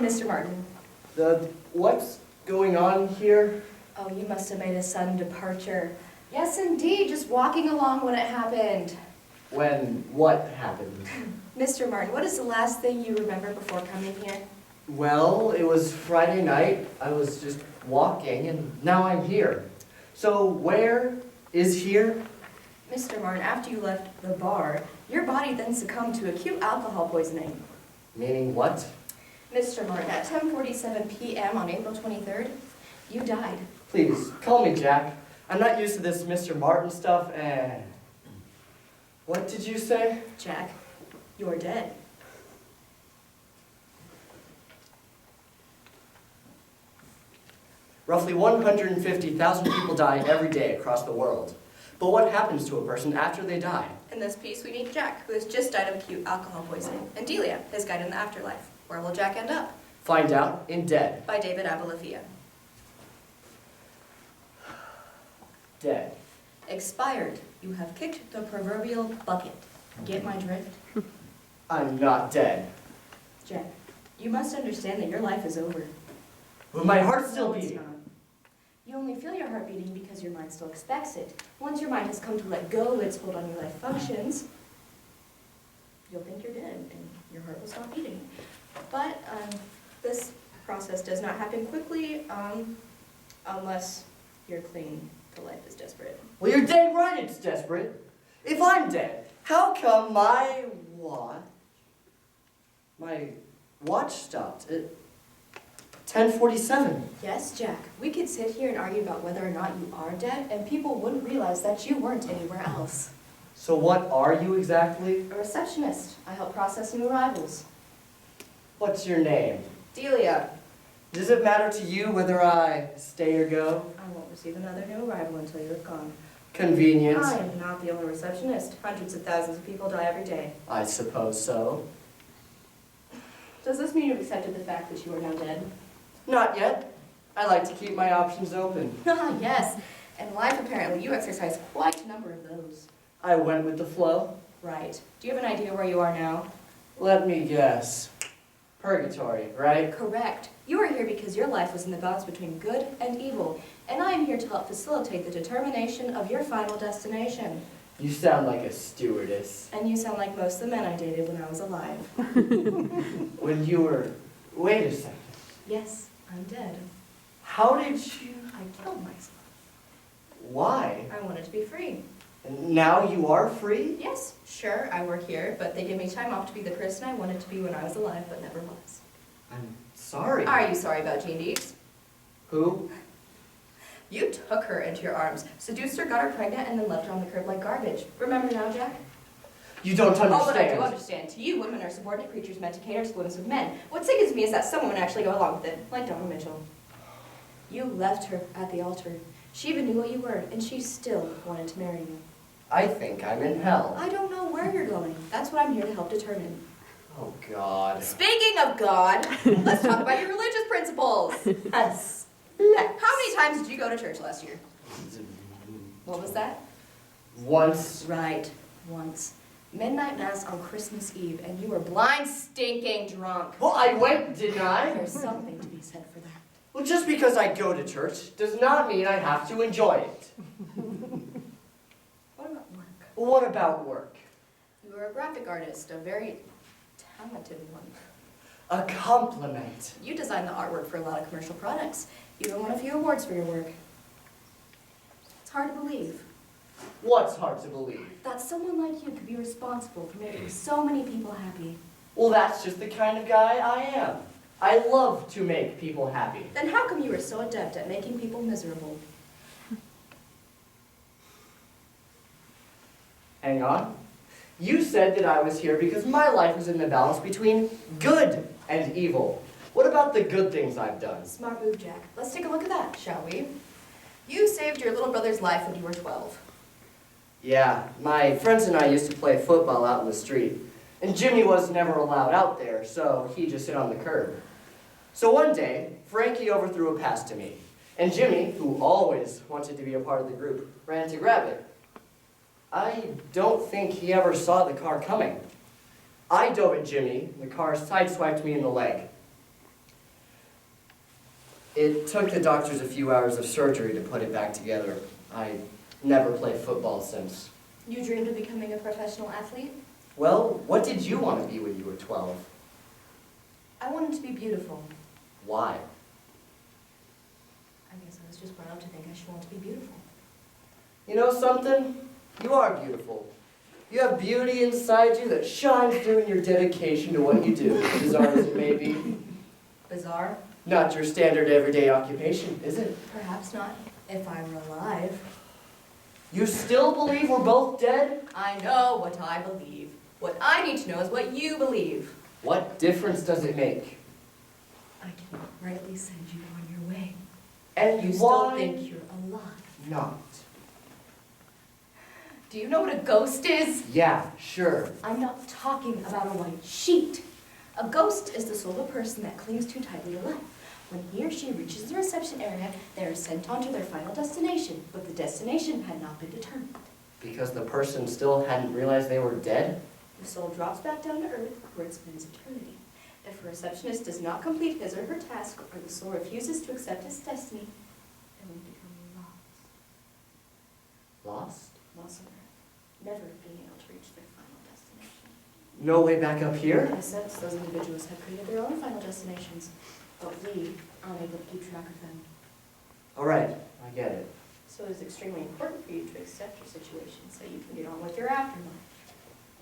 Mr. Martin. What's going on here? Oh, you must have made a sudden departure. Yes, indeed, just walking along when it happened. When what happened? Mr. Martin, what is the last thing you remember before coming here? Well, it was Friday night. I was just walking, and now I'm here. So where is here? Mr. Martin, after you left the bar, your body then succumbed to acute alcohol poisoning. Meaning what? Mr. Martin, at 10:47 p.m. on April 23rd, you died. Please, call me Jack. I'm not used to this Mr. Martin stuff, What did you say? Jack, you're dead. Roughly 150,000 people die every day across the world. But what happens to a person after they die? In this piece, we meet Jack, who has just died of acute alcohol poisoning, and Delia, his guide in the afterlife. Where will Jack end up? Find out in Dead. By David Abalafia. Dead. Expired. You have kicked the proverbial bucket. Get my drift? I'm not dead. Jack, you must understand that your life is over. But my heart's still No, it's beating. not. You only feel your heart beating because your mind still expects it. Once your mind has come to let go of its hold on your life functions, you'll think you're dead and your heart will stop beating. But this process does not happen quickly unless your cling to life is desperate. Well, you're dang right it's desperate. If I'm dead, how come my watch stopped at 10:47? Yes, Jack, we could sit here and argue about whether or not you are dead, and people wouldn't realize that you weren't anywhere else. So what are you exactly? A receptionist. I help process new arrivals. What's your name? Delia. Does it matter to you whether I stay or go? I won't receive another new arrival until you're gone. Convenience. I am not the only receptionist. Hundreds of thousands of people die every day. I suppose so. Does this mean you've accepted the fact that you are now dead? Not yet. I like to keep my options open. Ah, yes. In life, apparently, you exercise quite a number of those. I went with the flow. Right. Do you have an idea where you are now? Let me guess. Purgatory, right? Correct. You are here because your life was in the balance between good and evil, and I am here to help facilitate the determination of your final destination. You sound like a stewardess. And you sound like most of the men I dated when I was alive. When you were... Wait a second. Yes, I'm dead. How did you... I killed myself. Why? I wanted to be free. And now you are free? Yes, sure, I work here, but they give me time off to be the person I wanted to be when I was alive, but never was. I'm sorry. Are you sorry about Jean Deeves? Who? You took her into your arms, seduced her, got her pregnant, and then left her on the curb like garbage. Remember now, Jack? You don't understand. Oh, but I do understand. To you, women are subordinate creatures meant to cater to the whims of men. What sickens me is that some women actually go along with it, like Donna Mitchell. You left her at the altar. She even knew what you were, and she still wanted to marry you. I think I'm in hell. I don't know where you're going. That's what I'm here to help determine. Oh, God. Speaking of God, let's talk about your religious principles. Yes. How many times did you go to church last year? What was that? Once. Right, once. Midnight mass on Christmas Eve, and you were blind, stinking drunk. Well, I went, didn't I? There's something to be said for that. Well, just because I go to church does not mean I have to enjoy it. What about work? Well, what about work? You were a graphic artist, a very talented one. A compliment. You designed the artwork for a lot of commercial products. You even won a few awards for your work. It's hard to believe What's hard to believe? that someone like you could be responsible for making so many people happy. Well, that's just the kind of guy I am. I love to make people happy. Then how come you were so adept at making people miserable? Hang on. You said that I was here because my life was in the balance between good and evil. What about the good things I've done? Smart move, Jack. Let's take a look at that, shall we? You saved your little brother's life when you were 12. Yeah, my friends and I used to play football out in the street. And Jimmy was never allowed out there, so he just sit on the curb. So one day, Frankie overthrew a pass to me. And Jimmy, who always wanted to be a part of the group, ran to grab it. I don't think he ever saw the car coming. I dove at Jimmy, and the car sideswiped me in the leg. It took the doctors a few hours of surgery to put it back together. I never played football since. You dreamed of becoming a professional athlete? Well, what did you want to be when you were 12? I wanted to be beautiful. Why? I guess I was just brought up to think I should want to be beautiful. You know something? You are beautiful. You have beauty inside you that shines through in your dedication to what you do, bizarre as it may be. Bizarre? Not your standard everyday occupation, is it? Perhaps not, if I were alive. You still believe we're both dead? I know what I believe. What I need to know is what you believe. What difference does it make? I can rightly send you on your way. And You why still think you're alive. not? Do you know what a ghost is? Yeah, sure. I'm not talking about a white sheet. A ghost is the soul of a person that clings too tightly to life. When he or she reaches the reception area, they are sent on to their final destination, but the destination had not been determined. Because the person still hadn't realized they were dead? The soul drops back down to earth, where it spends eternity. If a receptionist does not complete his or her task, or the soul refuses to accept its destiny, it will become lost. Lost? Lost on earth, never being able to reach their final destination. No way back up here? In a sense, those individuals have created their own final destinations, but we aren't able to keep track of them. All right, I get it. So it is extremely important for you to accept your situation so you can get on with your afterlife.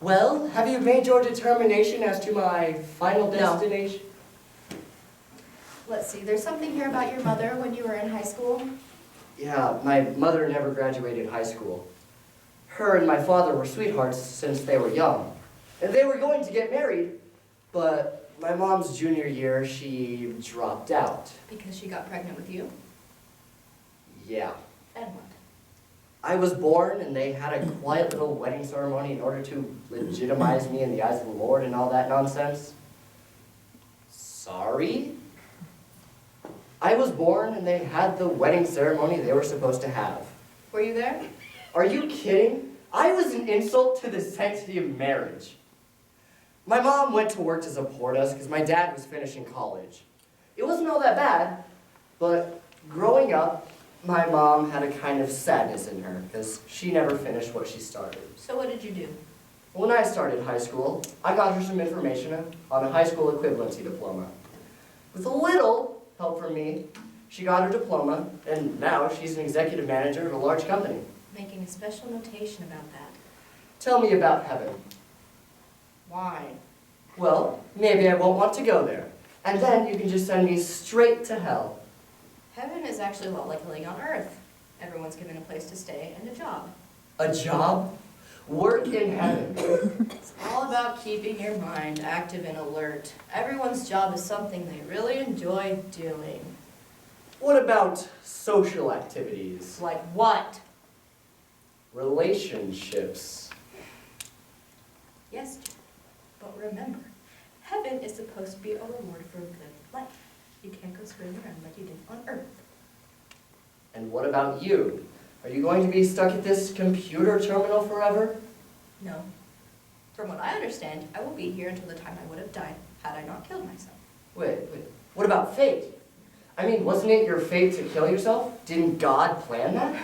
Well, have you made your determination as to my final No. destination? Let's see, there's something here about your mother when you were in high school. Yeah, my mother never graduated high school. Her and my father were sweethearts since they were young. And they were going to get married, but my mom's junior year, she dropped out. Because she got pregnant with you? Yeah. And what? I was born and they had a quiet little wedding ceremony in order to legitimize me in the eyes of the Lord and all that nonsense. Sorry? I was born and they had the wedding ceremony they were supposed to have. Were you there? Are you kidding? I was an insult to the sanctity of marriage. My mom went to work to support us because my dad was finishing college. It wasn't all that bad, but growing up, my mom had a kind of sadness in her because she never finished what she started. So what did you do? When I started high school, I got her some information on a high school equivalency diploma. With a little help from me, she got her diploma, and now she's an executive manager of a large company. Making a special notation about that. Tell me about heaven. Why? Well, maybe I won't want to go there. And then you can just send me straight to hell. Heaven is actually a lot like living on earth. Everyone's given a place to stay and a job. A job? Work in heaven. It's all about keeping your mind active and alert. Everyone's job is something they really enjoy doing. What about social activities? Like what? Relationships. Yes, Jim. But remember, heaven is supposed to be a reward for a good life. You can't go screwing around like you did on earth. And what about you? Are you going to be stuck at this computer terminal forever? No. From what I understand, I will be here until the time I would have died had I not killed myself. Wait. What about fate? I mean, wasn't it your fate to kill yourself? Didn't God plan that?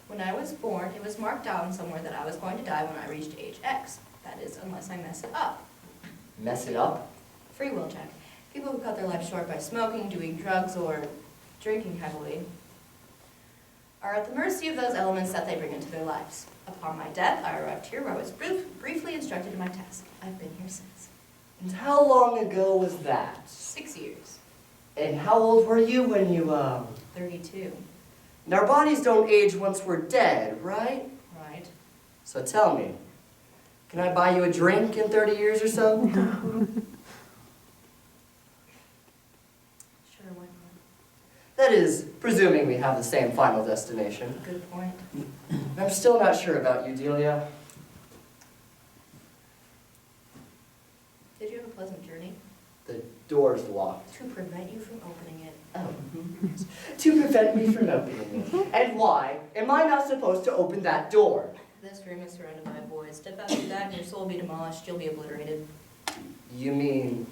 When I was born, it was marked down somewhere that I was going to die when I reached age X. That is, unless I mess it up. Mess it up? Free will, Jack. People who cut their life short by smoking, doing drugs, or drinking heavily are at the mercy of those elements that they bring into their lives. Upon my death, I arrived here where I was briefly instructed in my task. I've been here since. And how long ago was that? 6 years. And how old were you when you, 32. And our bodies don't age once we're dead, right? Right. So tell me, can I buy you a drink in 30 years or so? Sure, why not? That is, presuming we have the same final destination. Good point. I'm still not sure about you, Delia. Did you have a pleasant journey? The door's locked. To prevent you from opening it. Oh, yes. To prevent me from opening it. And why am I not supposed to open that door? This room is surrounded by void. Step out of that and your soul will be demolished. You'll be obliterated. You mean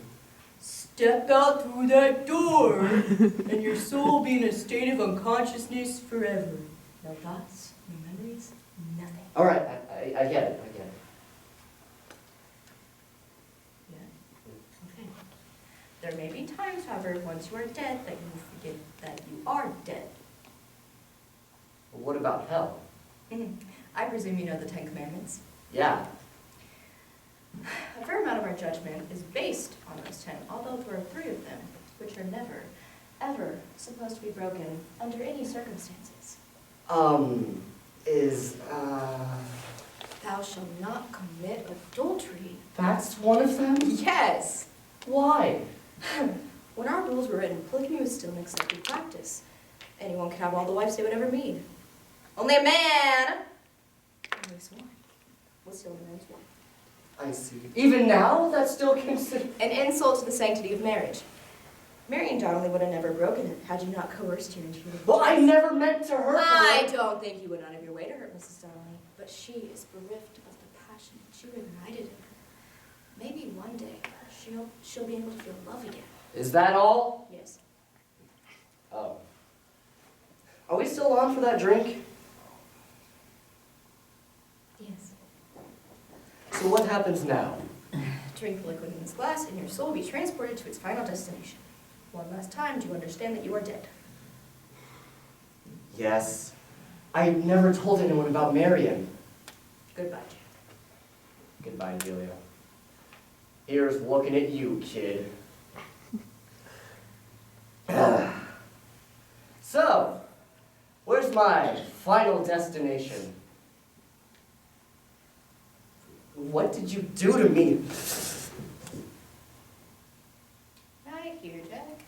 Step out through that door, and your soul will be in a state of unconsciousness forever. No thoughts, no memories, nothing. All right, I get it, I get it. Yeah? Okay. There may be times, however, once you are dead, that you forget that you are dead. Well, what about hell? I presume you know the Ten Commandments. Yeah. A fair amount of our judgment is based on those 10, although there are 3 of them, which are never, ever supposed to be broken under any circumstances. Thou shalt not commit adultery. That's one of them? Yes! Why? When our rules were written, polygamy was still an accepted practice. Anyone could have all the wives they would ever need. Only a man, only his wife, was still a man's wife. I see. Even now, that's still considered... An insult to the sanctity of marriage. Mary and Donnelly would have never broken it had you not coerced her into it. Well, I never meant to hurt her. I don't think you went out of your way to hurt Mrs. Donnelly, but she is bereft of the passion that you ignited in her. Maybe one day she'll be able to feel love again. Is that all? Yes. Oh. Are we still on for that drink? Yes. So what happens now? Drink the liquid in this glass, and your soul will be transported to its final destination. One last time, do you understand that you are dead? Yes. I never told anyone about Marion. Goodbye, Jack. Goodbye, Delia. Here's looking at you, kid. So, where's my final destination? What did you do to me? Right here, Jack.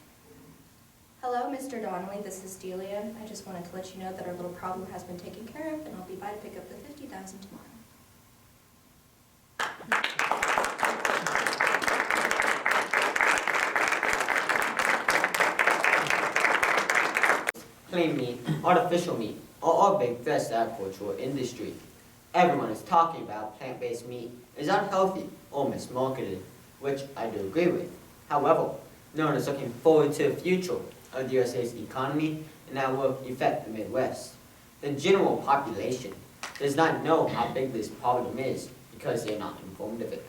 Hello, Mr. Donnelly. This is Delia. I just wanted to let you know that our little problem has been taken care of, and I'll be by to pick up the $50,000 tomorrow. Clean meat, artificial meat, are all big threats to agricultural industry. Everyone is talking about plant-based meat is unhealthy or mismarketed, which I do agree with. However, no one is looking forward to the future of the USA's economy and how it will affect the Midwest. The general population does not know how big this problem is because they are not informed of it.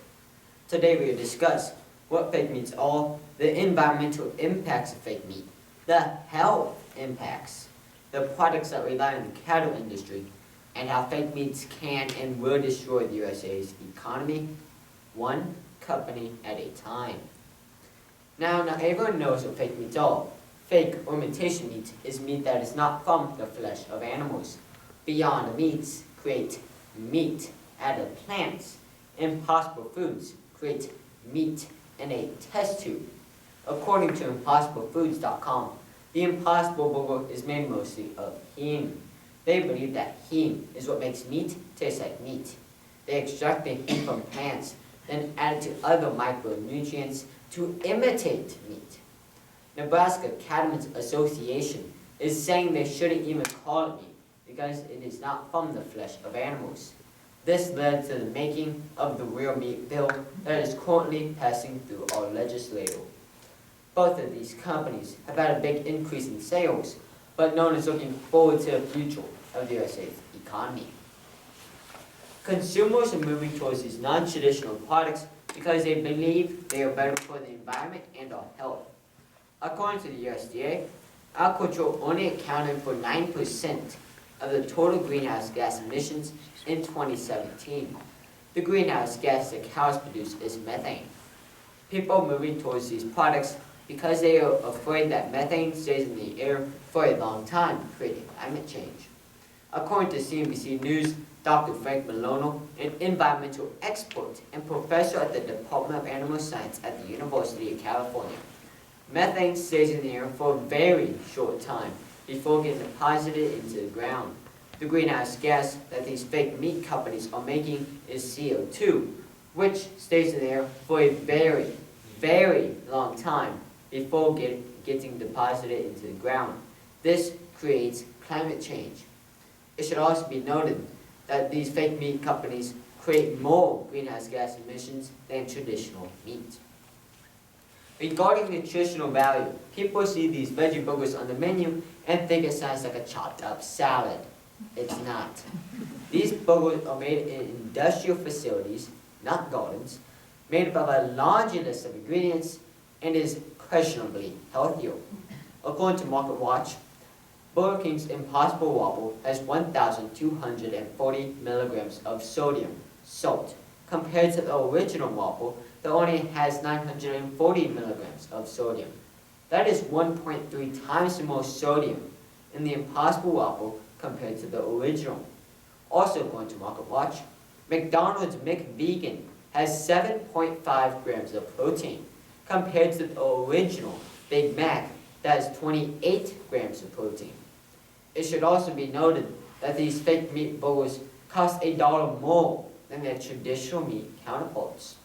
Today we will discuss what fake meats are, the environmental impacts of fake meat, the health impacts, the products that rely on the cattle industry, and how fake meats can and will destroy the USA's economy, one company at a time. Now everyone knows what fake meats are. Fake or imitation meat is meat that is not from the flesh of animals. Beyond Meats create meat out of plants. Impossible Foods create meat in a test tube. According to ImpossibleFoods.com, the Impossible Burger is made mostly of heme. They believe that heme is what makes meat taste like meat. They extract the heme from plants, then add it to other micronutrients to imitate meat. Nebraska Cattlemen's Association is saying they shouldn't even call it meat because it is not from the flesh of animals. This led to the making of the Real Meat Bill that is currently passing through our legislature. Both of these companies have had a big increase in sales, but no one is looking forward to the future of the USA's economy. Consumers are moving towards these non-traditional products because they believe they are better for the environment and our health. According to the USDA, agriculture only accounted for 9% of the total greenhouse gas emissions in 2017. The greenhouse gas that cows produce is methane. People are moving towards these products because they are afraid that methane stays in the air for a long time, creating climate change. According to CNBC News, Dr. Frank Milano, an environmental expert and professor at the Department of Animal Science at the University of California, methane stays in the air for a very short time before getting deposited into the ground. The greenhouse gas that these fake meat companies are making is CO2, which stays in the air for a very, very long time before getting deposited into the ground. This creates climate change. It should also be noted that these fake meat companies create more greenhouse gas emissions than traditional meat. Regarding nutritional value, people see these veggie burgers on the menu and think it sounds like a chopped up salad. It's not. These burgers are made in industrial facilities, not gardens, made up of a laundry list of ingredients, and is questionably healthier. According to Market Watch, Burger King's Impossible Whopper has 1,240 milligrams of sodium, salt, compared to the original Whopper that only has 940 milligrams of sodium. That is 1.3 times more sodium in the Impossible Whopper compared to the original. Also according to Market Watch, McDonald's McVegan has 7.5 grams of protein compared to the original Big Mac that has 28 grams of protein. It should also be noted that these fake meat burgers cost $1 more than their traditional meat counterparts.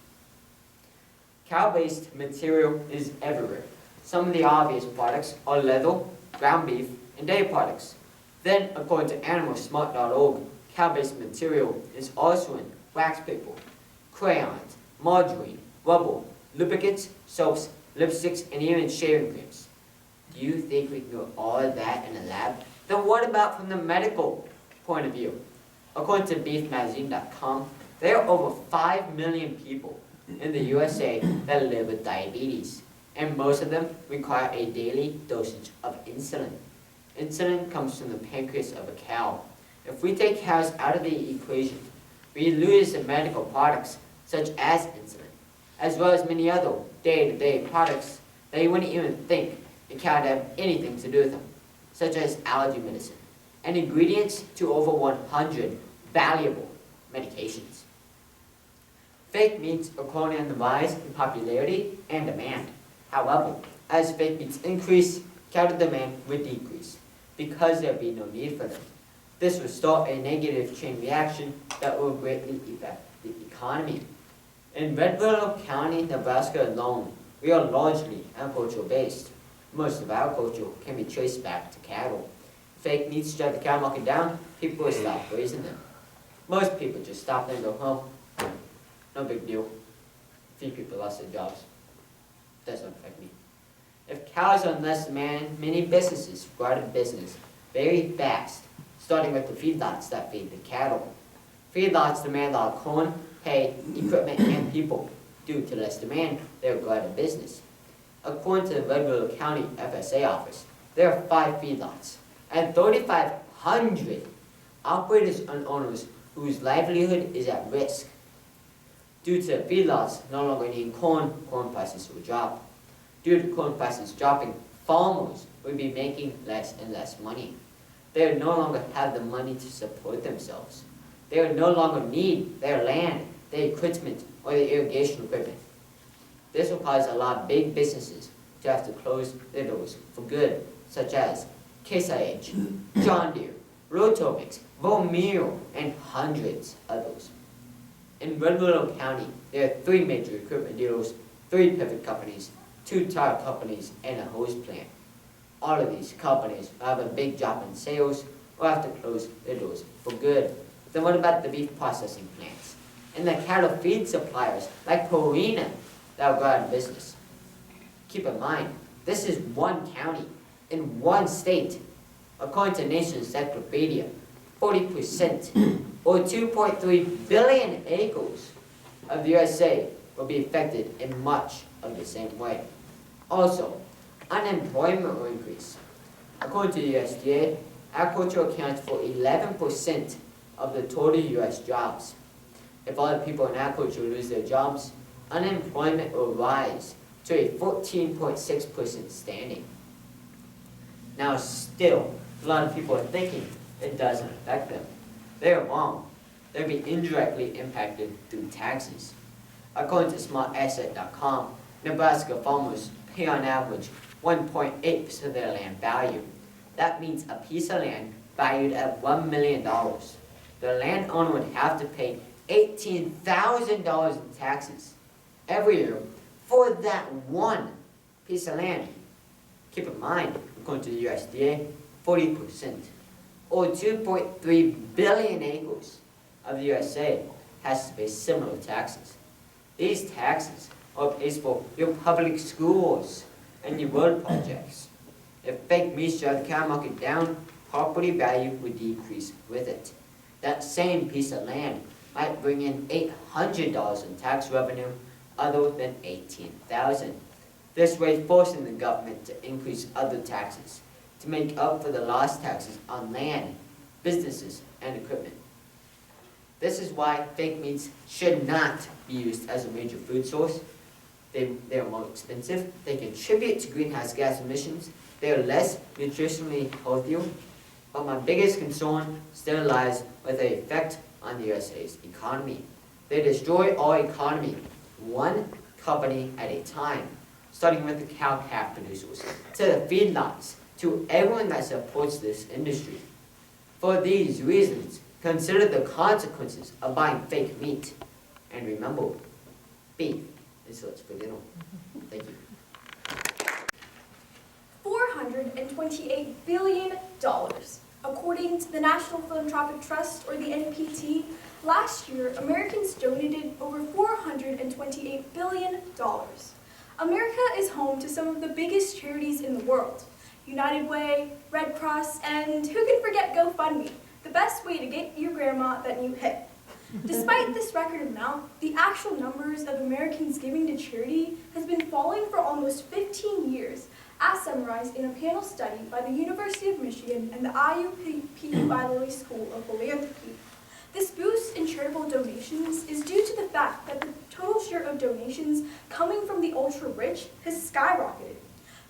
Cow-based material is everywhere. Some of the obvious products are leather, ground beef, and dairy products. Then, according to AnimalSmart.org, cow-based material is also in wax paper, crayons, margarine, rubber, lubricants, soaps, lipsticks, and even shaving creams. Do you think we can grow all of that in a lab? Then what about from the medical point of view? According to BeefMagazine.com, there are over 5 million people in the USA that live with diabetes, and most of them require a daily dosage of insulin. Insulin comes from the pancreas of a cow. If we take cows out of the equation, we lose the medical products such as insulin, as well as many other day-to-day products that you wouldn't even think a cow to have anything to do with them, such as allergy medicine, and ingredients to over 100 valuable medications. Fake meats are currently on the rise in popularity and demand. However, as fake meats increase, counter demand would decrease because there would be no need for them. This would start a negative chain reaction that will greatly affect the economy. In Red Willow County, Nebraska alone, we are largely agricultural based. Most of our culture can be traced back to cattle. If fake meats drive the cow market down, people will stop raising them. Most people just stop and go home. No big deal. A few people lost their jobs. Doesn't affect me. If cows are in less demand, many businesses go out of business very fast, starting with the feedlots that feed the cattle. Feedlots demand a lot of corn, hay, equipment, and people. Due to less demand, they will go out of business. According to the Red Willow County FSA office, there are 5 feedlots and 3,500 operators and owners whose livelihood is at risk. Due to feedlots no longer needing corn prices will drop. Due to corn prices dropping, farmers will be making less and less money. They will no longer have the money to support themselves. They will no longer need their land, their equipment, or their irrigation equipment. This will cause a lot of big businesses to have to close their doors for good, such as Case IH, John Deere, Rotomix, Vermeer, and hundreds others. In Red Willow County, there are 3 major equipment dealers, 3 pivot companies, 2 tire companies, and a hose plant. All of these companies will have a big drop in sales or have to close their doors for good. Then what about the beef processing plants? And the cattle feed suppliers like Purina that will go out of business? Keep in mind, this is one county in one state. According to Nation's Encyclopedia, 40% or 2.3 billion acres of the USA will be affected in much of the same way. Also, unemployment will increase. According to the USDA, agriculture accounts for 11% of the total US jobs. If all the people in agriculture lose their jobs, unemployment will rise to a 14.6% standing. Now still, a lot of people are thinking it doesn't affect them. They are wrong. They'll be indirectly impacted through taxes. According to SmartAsset.com, Nebraska farmers pay on average 1.8% of their land value. That means a piece of land valued at $1 million. The landowner would have to pay $18,000 in taxes every year for that one piece of land. Keep in mind, according to the USDA, 40% or 2.3 billion acres of the USA has to pay similar taxes. These taxes or pays for your public schools and your road projects. If fake meat drive the cow market down, property value would decrease with it. That same piece of land might bring in $800 in tax revenue other than $18,000. This way forcing the government to increase other taxes to make up for the lost taxes on land, businesses, and equipment. This is why fake meats should not be used as a major food source. They are more expensive, they contribute to greenhouse gas emissions, they are less nutritionally healthier, but my biggest concern still lies with the effect on the USA's economy. They destroy our economy, one company at a time, starting with the cow-calf producers, to the feedlots, to everyone that supports this industry. For these reasons, consider the consequences of buying fake meat. And remember, beef is what's for dinner. Thank you. $428 billion. According to the National Philanthropic Trust, or the NPT, last year, Americans donated over $428 billion. America is home to some of the biggest charities in the world: United Way, Red Cross, and who can forget GoFundMe, the best way to get your grandma that new hip. Despite this record amount, the actual numbers of Americans giving to charity has been falling for almost 15 years, as summarized in a panel study by the University of Michigan and the IUPUI Valley School of Philanthropy. This boost in charitable donations is due to the fact that the total share of donations coming from the ultra-rich has skyrocketed.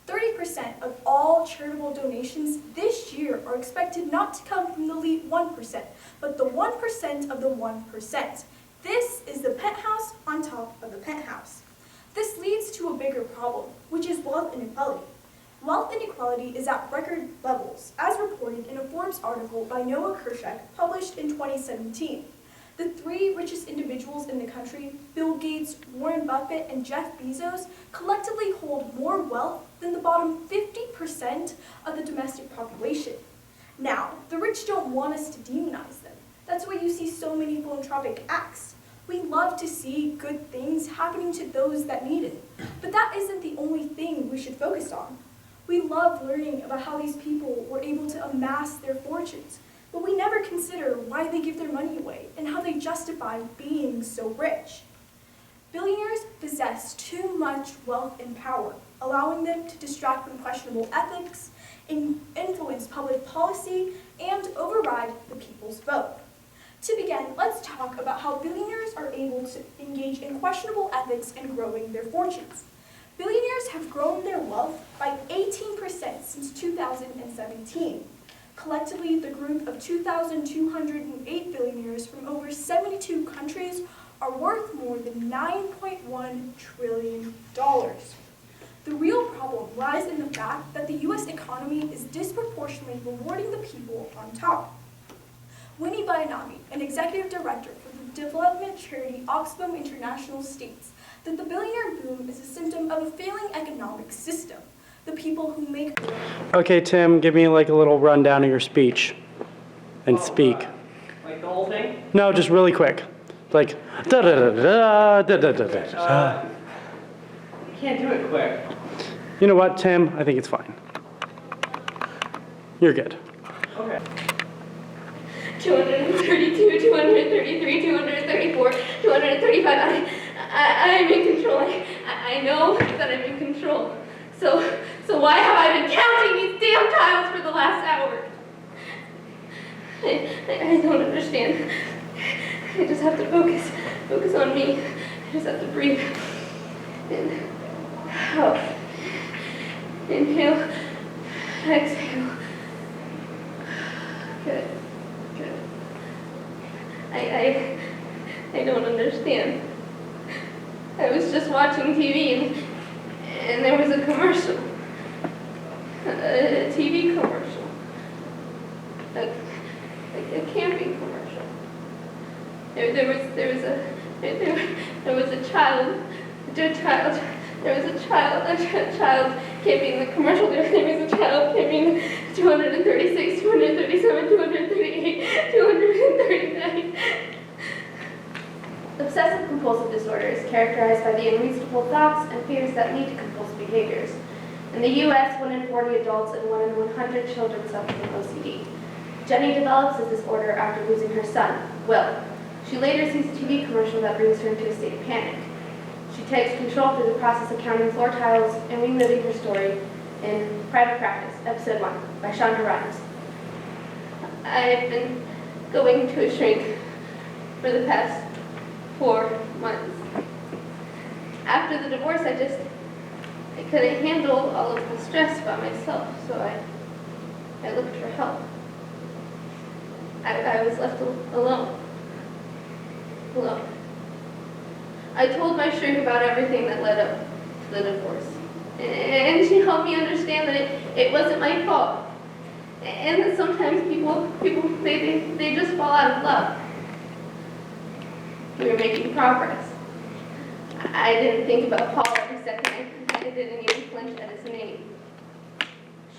30% of all charitable donations this year are expected not to come from the elite 1%, but the 1% of the 1%. This is the penthouse on top of the penthouse. This leads to a bigger problem, which is wealth inequality. Wealth inequality is at record levels, as reported in a Forbes article by Noah Kershak published in 2017. The three richest individuals in the country, Bill Gates, Warren Buffett, and Jeff Bezos, collectively hold more wealth than the bottom 50% of the domestic population. Now, the rich don't want us to demonize them. That's why you see so many philanthropic acts. We love to see good things happening to those that need it. But that isn't the only thing we should focus on. We love learning about how these people were able to amass their fortunes, but we never consider why they give their money away and how they justify being so rich. Billionaires possess too much wealth and power, allowing them to distract from questionable ethics, influence public policy, and override the people's vote. To begin, let's talk about how billionaires are able to engage in questionable ethics and growing their fortunes. Billionaires have grown their wealth by 18% since 2017. Collectively, the group of 2,208 billionaires from over 72 countries are worth more than $9.1 trillion. The real problem lies in the fact that the U.S. economy is disproportionately rewarding the people on top. Winnie Bayanami, an executive director for the development charity Oxfam International, states that the billionaire boom is a symptom of a failing economic system. The people who make... Okay, Tim, give me like a little rundown of your speech and speak. Like the whole thing? No, just really quick. Like, da da da da da da da da. You can't do it quick. You know what, Tim? I think it's fine. You're good. Okay. 232, 233, 234, 235. I'm in control. I know that I'm in control. So why have I been counting these damn tiles for the last hour? I don't understand. I just have to focus on me. I just have to breathe in, out, inhale, exhale. Good. I don't understand. I was just watching TV and there was a commercial. A TV commercial. A camping commercial. There was a child camping the commercial. There was a child camping 236, 237, 238, 239. Obsessive compulsive disorder is characterized by the unreasonable thoughts and fears that lead to compulsive behaviors. In the U.S., 1 in 40 adults and 1 in 100 children suffer from OCD. Jenny develops this disorder after losing her son, Will. She later sees a TV commercial that brings her into a state of panic. She takes control through the process of counting floor tiles and reliving her story in Private Practice, Episode 1, by Shonda Rhimes. I've been going to a shrink for the past 4 months. After the divorce, I couldn't handle all of the stress by myself, so I looked for help. I was left alone. I told my shrink about everything that led up to the divorce. And she helped me understand that it wasn't my fault. And that sometimes people they just fall out of love. We were making progress. I didn't think about Paul every second. I didn't even flinch at his name.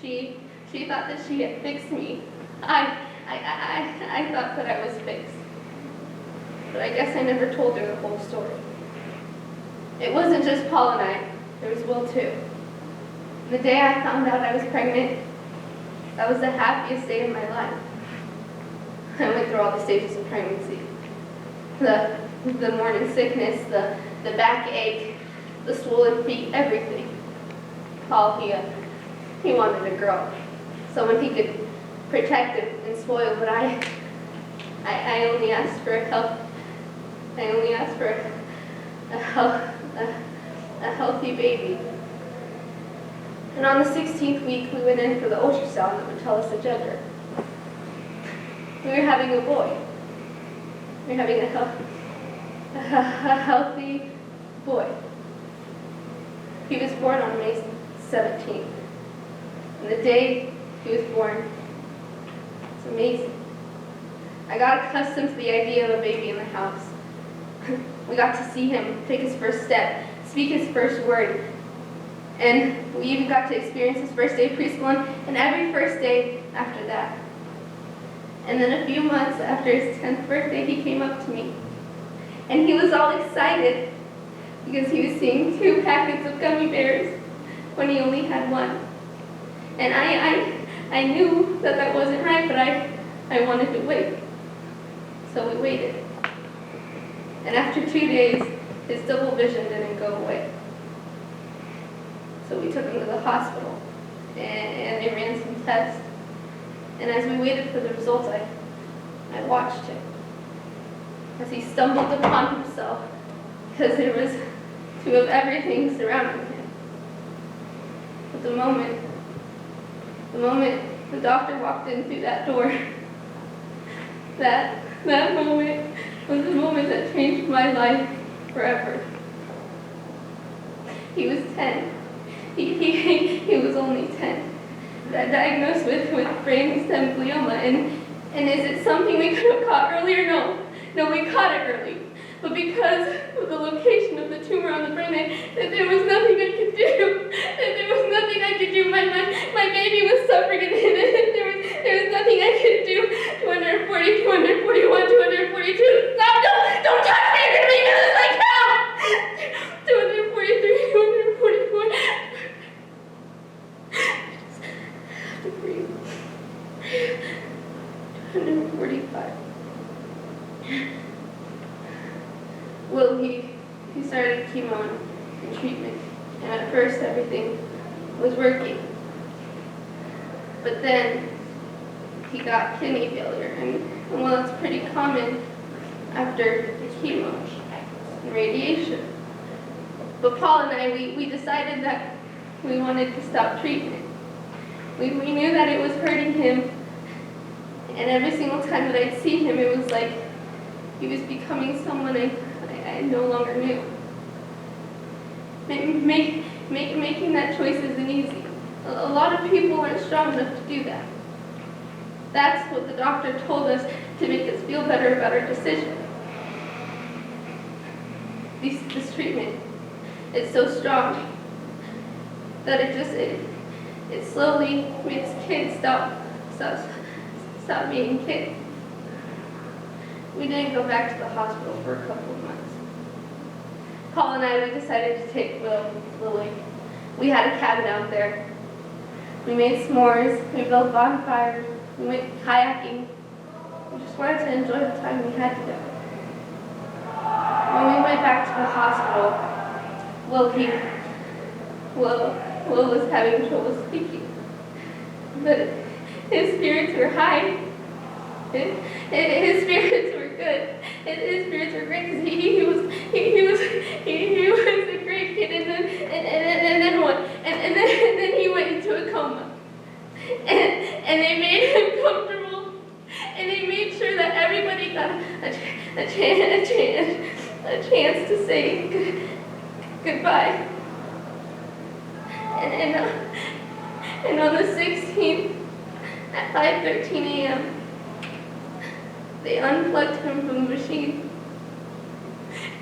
She thought that she had fixed me. I thought that I was fixed. But I guess I never told her the whole story. It wasn't just Paul and I. There was Will too. The day I found out I was pregnant, that was the happiest day of my life. I went through all the stages of pregnancy. The morning sickness, the backache, the swollen feet, everything. Paul, he wanted a girl, someone he could protect and spoil, but I only asked for a healthy baby. And on the 16th week, we went in for the ultrasound that would tell us the gender. We were having a boy. We were having a healthy boy. He was born on May 17th. And the day he was born, it's amazing. I got accustomed to the idea of a baby in the house. We got to see him take his first step, speak his first word, and we even got to experience his first day of preschool and every first day after that. And then a few months after his 10th birthday, he came up to me. And he was all excited because he was seeing 2 packets of gummy bears when he only had 1. And I knew that wasn't right, but I wanted to wait. So we waited. And after 2 days, his double vision didn't go away. So we took him to the hospital, and they ran some tests. And as we waited for the results, I watched him as he stumbled upon himself because there was 2 of everything surrounding him. But the moment the doctor walked in through that door, that moment was the moment that changed my life forever. He was 10. He was only 10. Diagnosed with brain stem glioma, and is it something we could have caught earlier? No, we caught it early. But because of the location of the tumor on the brain, there was nothing I could do. There was nothing I could do. My baby was suffering, and there was nothing I could do. 240, 241, 242. Stop! Don't touch me! You're gonna make me lose my count! 243, 244. To breathe. 245. Well, he started chemo and treatment, and at first everything was working. But then he got kidney failure, and well, it's pretty common after chemo and radiation. But Paul and I, we decided that we wanted to stop treatment. We knew that it was hurting him, and every single time that I'd see him, it was like he was becoming someone I no longer knew. Making that choice isn't easy. A lot of people aren't strong enough to do that. That's what the doctor told us to make us feel better about our decision. This treatment is so strong that it slowly makes kids stop being kids. We didn't go back to the hospital for a couple of months. Paul and I, we decided to take Will to the lake. We had a cabin out there. We made s'mores, we built bonfires, we went kayaking. We just wanted to enjoy the time we had together. When we went back to the hospital, Will was having trouble speaking. But his spirits were high. His spirits were good. His spirits were great because he was a great kid, and then he went into a coma, and they made him comfortable, and they made sure that everybody got a chance to say goodbye. And on the 16th at 5:13 a.m. they unplugged him from the machine,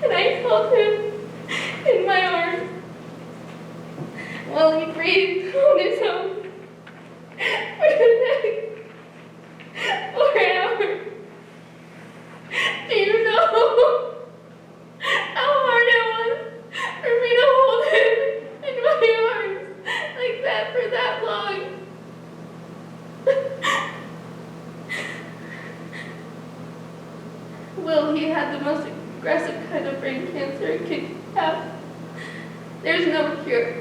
and I held him in my arms while he breathed on his own for the next 4 hours. Do you know how hard it was for me to hold him in my arms like that for that long? Will, he had the most aggressive kind of brain cancer a kid could have. There's no cure.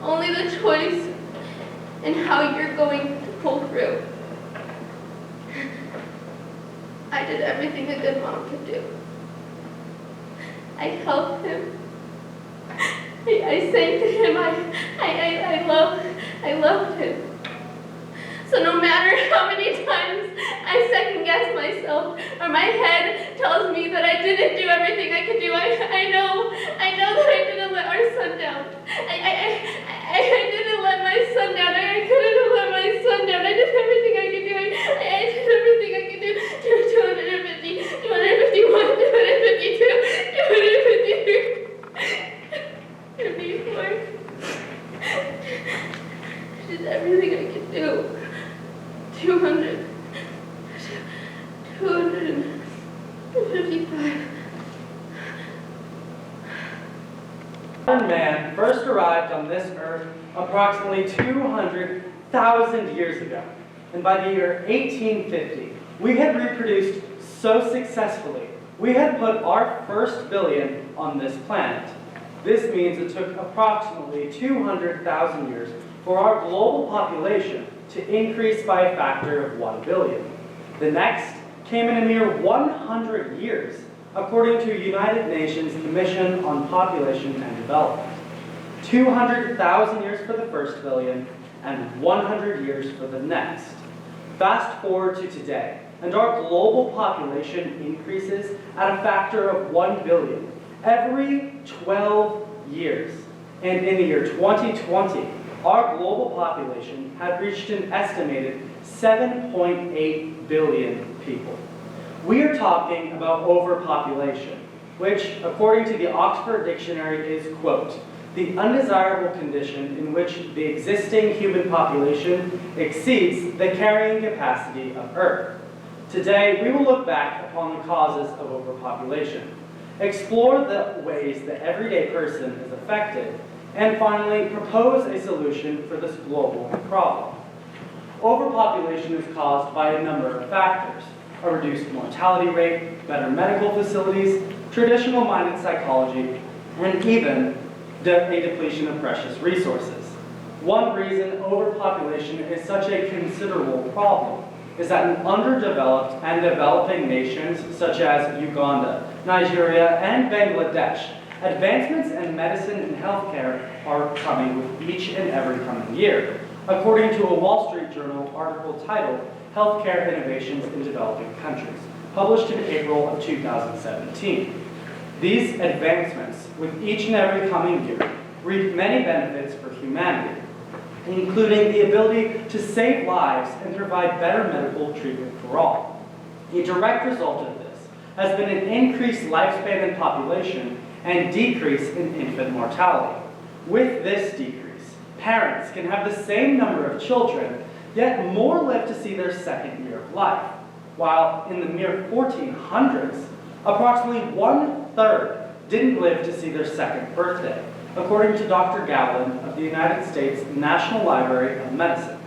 Only the choice in how you're going to pull through. I did everything a good mom could do. I helped him. I sang to him. I loved him. So no matter how many times I second guess myself, or my head tells me that I didn't do everything I could do, I know that I didn't let our son down. I didn't let my son down. I couldn't have let my son down. I did everything I could do. I did everything I could do. 250, 251, 252, 253, 54. I did everything I could do. 255. Modern man first arrived on this earth approximately 200,000 years ago, and by the year 1850, we had reproduced so successfully, we had put our first billion on this planet. This means it took approximately 200,000 years for our global population to increase by a factor of 1 billion. The next came in a mere 100 years, according to United Nations Commission on Population and Development. 200,000 years for the first billion, and 100 years for the next. Fast forward to today, and our global population increases at a factor of 1 billion every 12 years. And in the year 2020, our global population had reached an estimated 7.8 billion people. We are talking about overpopulation, which, according to the Oxford Dictionary, is, quote, the undesirable condition in which the existing human population exceeds the carrying capacity of Earth. Today, we will look back upon the causes of overpopulation, explore the ways the everyday person is affected, and finally, propose a solution for this global problem. Overpopulation is caused by a number of factors: a reduced mortality rate, better medical facilities, traditional-minded psychology, and even a depletion of precious resources. One reason overpopulation is such a considerable problem is that in underdeveloped and developing nations such as Uganda, Nigeria, and Bangladesh, advancements in medicine and healthcare are coming with each and every coming year, according to a Wall Street Journal article titled Healthcare Innovations in Developing Countries, published in April of 2017. These advancements, with each and every coming year, reap many benefits for humanity, including the ability to save lives and provide better medical treatment for all. A direct result of this has been an increased lifespan in population and decrease in infant mortality. With this decrease, parents can have the same number of children, yet more live to see their second year of life, while in the mere 1400s, approximately 1/3 didn't live to see their second birthday, according to Dr. Gowland of the United States National Library of Medicine.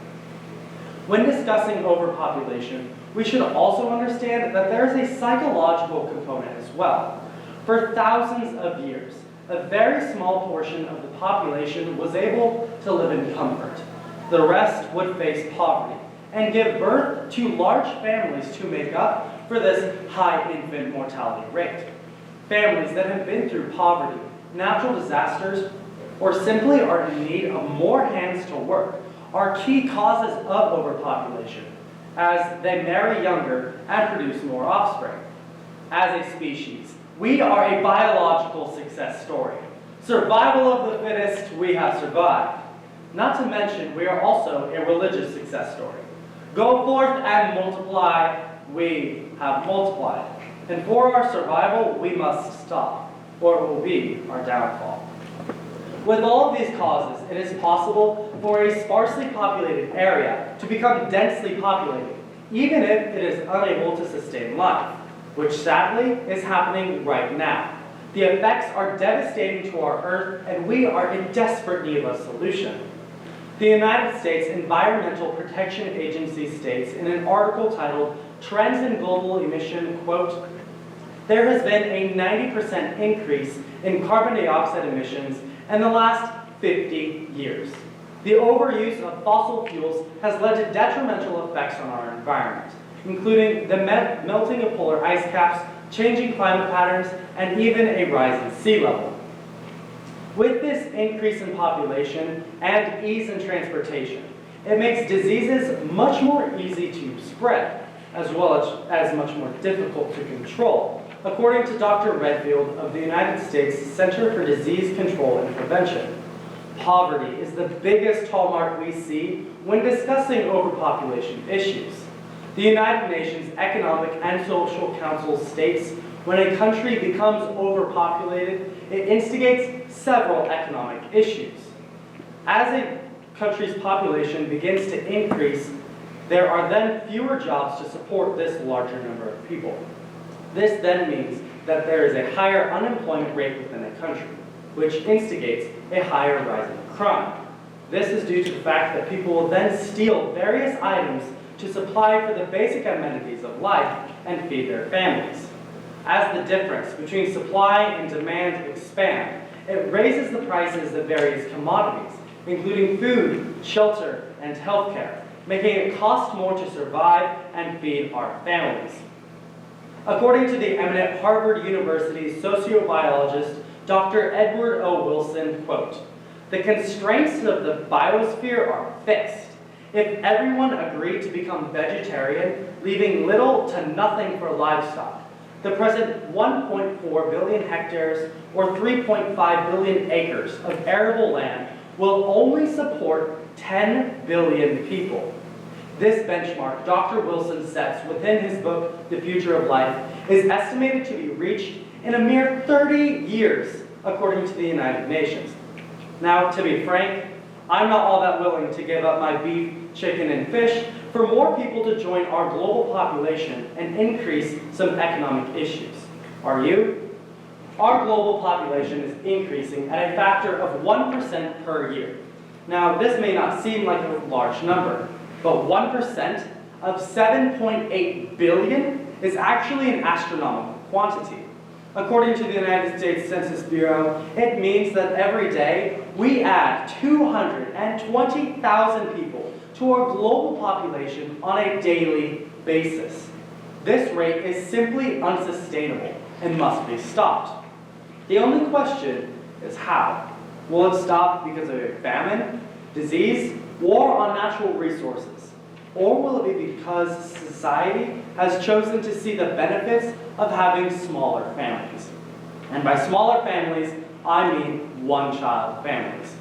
When discussing overpopulation, we should also understand that there is a psychological component as well. For thousands of years, a very small portion of the population was able to live in comfort. The rest would face poverty and give birth to large families to make up for this high infant mortality rate. Families that have been through poverty, natural disasters, or simply are in need of more hands to work are key causes of overpopulation, as they marry younger and produce more offspring. As a species, we are a biological success story. Survival of the fittest, we have survived. Not to mention, we are also a religious success story. Go forth and multiply, we have multiplied. And for our survival, we must stop, or it will be our downfall. With all of these causes, it is possible for a sparsely populated area to become densely populated, even if it is unable to sustain life, which sadly is happening right now. The effects are devastating to our Earth, and we are in desperate need of a solution. The United States Environmental Protection Agency states in an article titled Trends in Global Emission, quote, "There has been a 90% increase in carbon dioxide emissions in the last 50 years. The overuse of fossil fuels has led to detrimental effects on our environment, including the melting of polar ice caps, changing climate patterns, and even a rise in sea level. With this increase in population and ease in transportation, it makes diseases much more easy to spread, as well as much more difficult to control, according to Dr. Redfield of the United States Center for Disease Control and Prevention. Poverty is the biggest hallmark we see when discussing overpopulation issues. The United Nations Economic and Social Council states when a country becomes overpopulated, it instigates several economic issues. As a country's population begins to increase, there are then fewer jobs to support this larger number of people. This then means that there is a higher unemployment rate within a country, which instigates a higher rise in crime. This is due to the fact that people will then steal various items to supply for the basic amenities of life and feed their families. As the difference between supply and demand expand, it raises the prices of various commodities, including food, shelter, and healthcare, making it cost more to survive and feed our families. According to the eminent Harvard University sociobiologist, Dr. Edward O. Wilson, quote, "The constraints of the biosphere are fixed. If everyone agreed to become vegetarian, leaving little to nothing for livestock, the present 1.4 billion hectares or 3.5 billion acres of arable land will only support 10 billion people. This benchmark Dr. Wilson sets within his book, The Future of Life, is estimated to be reached in a mere 30 years, according to the United Nations. Now, to be frank, I'm not all that willing to give up my beef, chicken, and fish for more people to join our global population and increase some economic issues. Are you? Our global population is increasing at a factor of 1% per year. Now, this may not seem like a large number, but 1% of 7.8 billion is actually an astronomical quantity. According to the United States Census Bureau, it means that every day we add 220,000 people to our global population on a daily basis. This rate is simply unsustainable and must be stopped. The only question is how. Will it stop because of a famine, disease, war on natural resources? Or will it be because society has chosen to see the benefits of having smaller families? And by smaller families, I mean one-child families.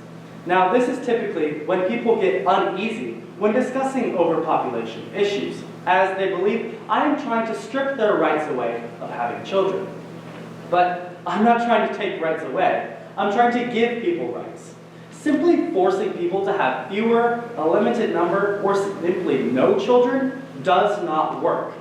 Now, this is typically when people get uneasy when discussing overpopulation issues, as they believe I am trying to strip their rights away of having children. But I'm not trying to take rights away. I'm trying to give people rights. Simply forcing people to have fewer, a limited number, or simply no children does not work.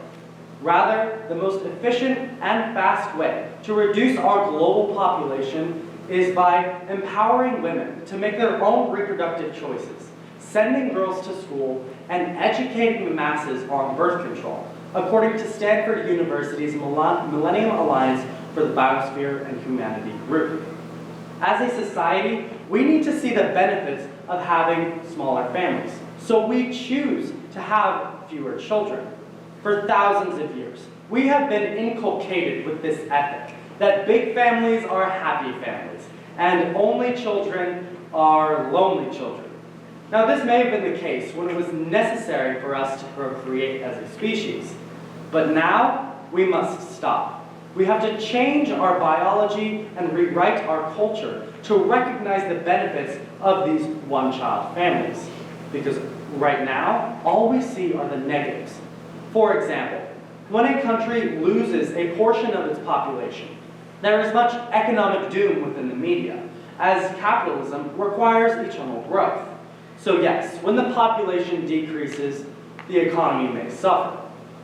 Rather, the most efficient and fast way to reduce our global population is by empowering women to make their own reproductive choices, sending girls to school, and educating the masses on birth control, according to Stanford University's Millennium Alliance for the Biosphere and Humanity group. As a society, we need to see the benefits of having smaller families, so we choose to have fewer children. For thousands of years, we have been inculcated with this ethic that big families are happy families, and only children are lonely children. Now, this may have been the case when it was necessary for us to procreate as a species, but now we must stop. We have to change our biology and rewrite our culture to recognize the benefits of these one-child families. Because right now, all we see are the negatives. For example, when a country loses a portion of its population, there is much economic doom within the media, as capitalism requires eternal growth. So yes, when the population decreases, the economy may suffer.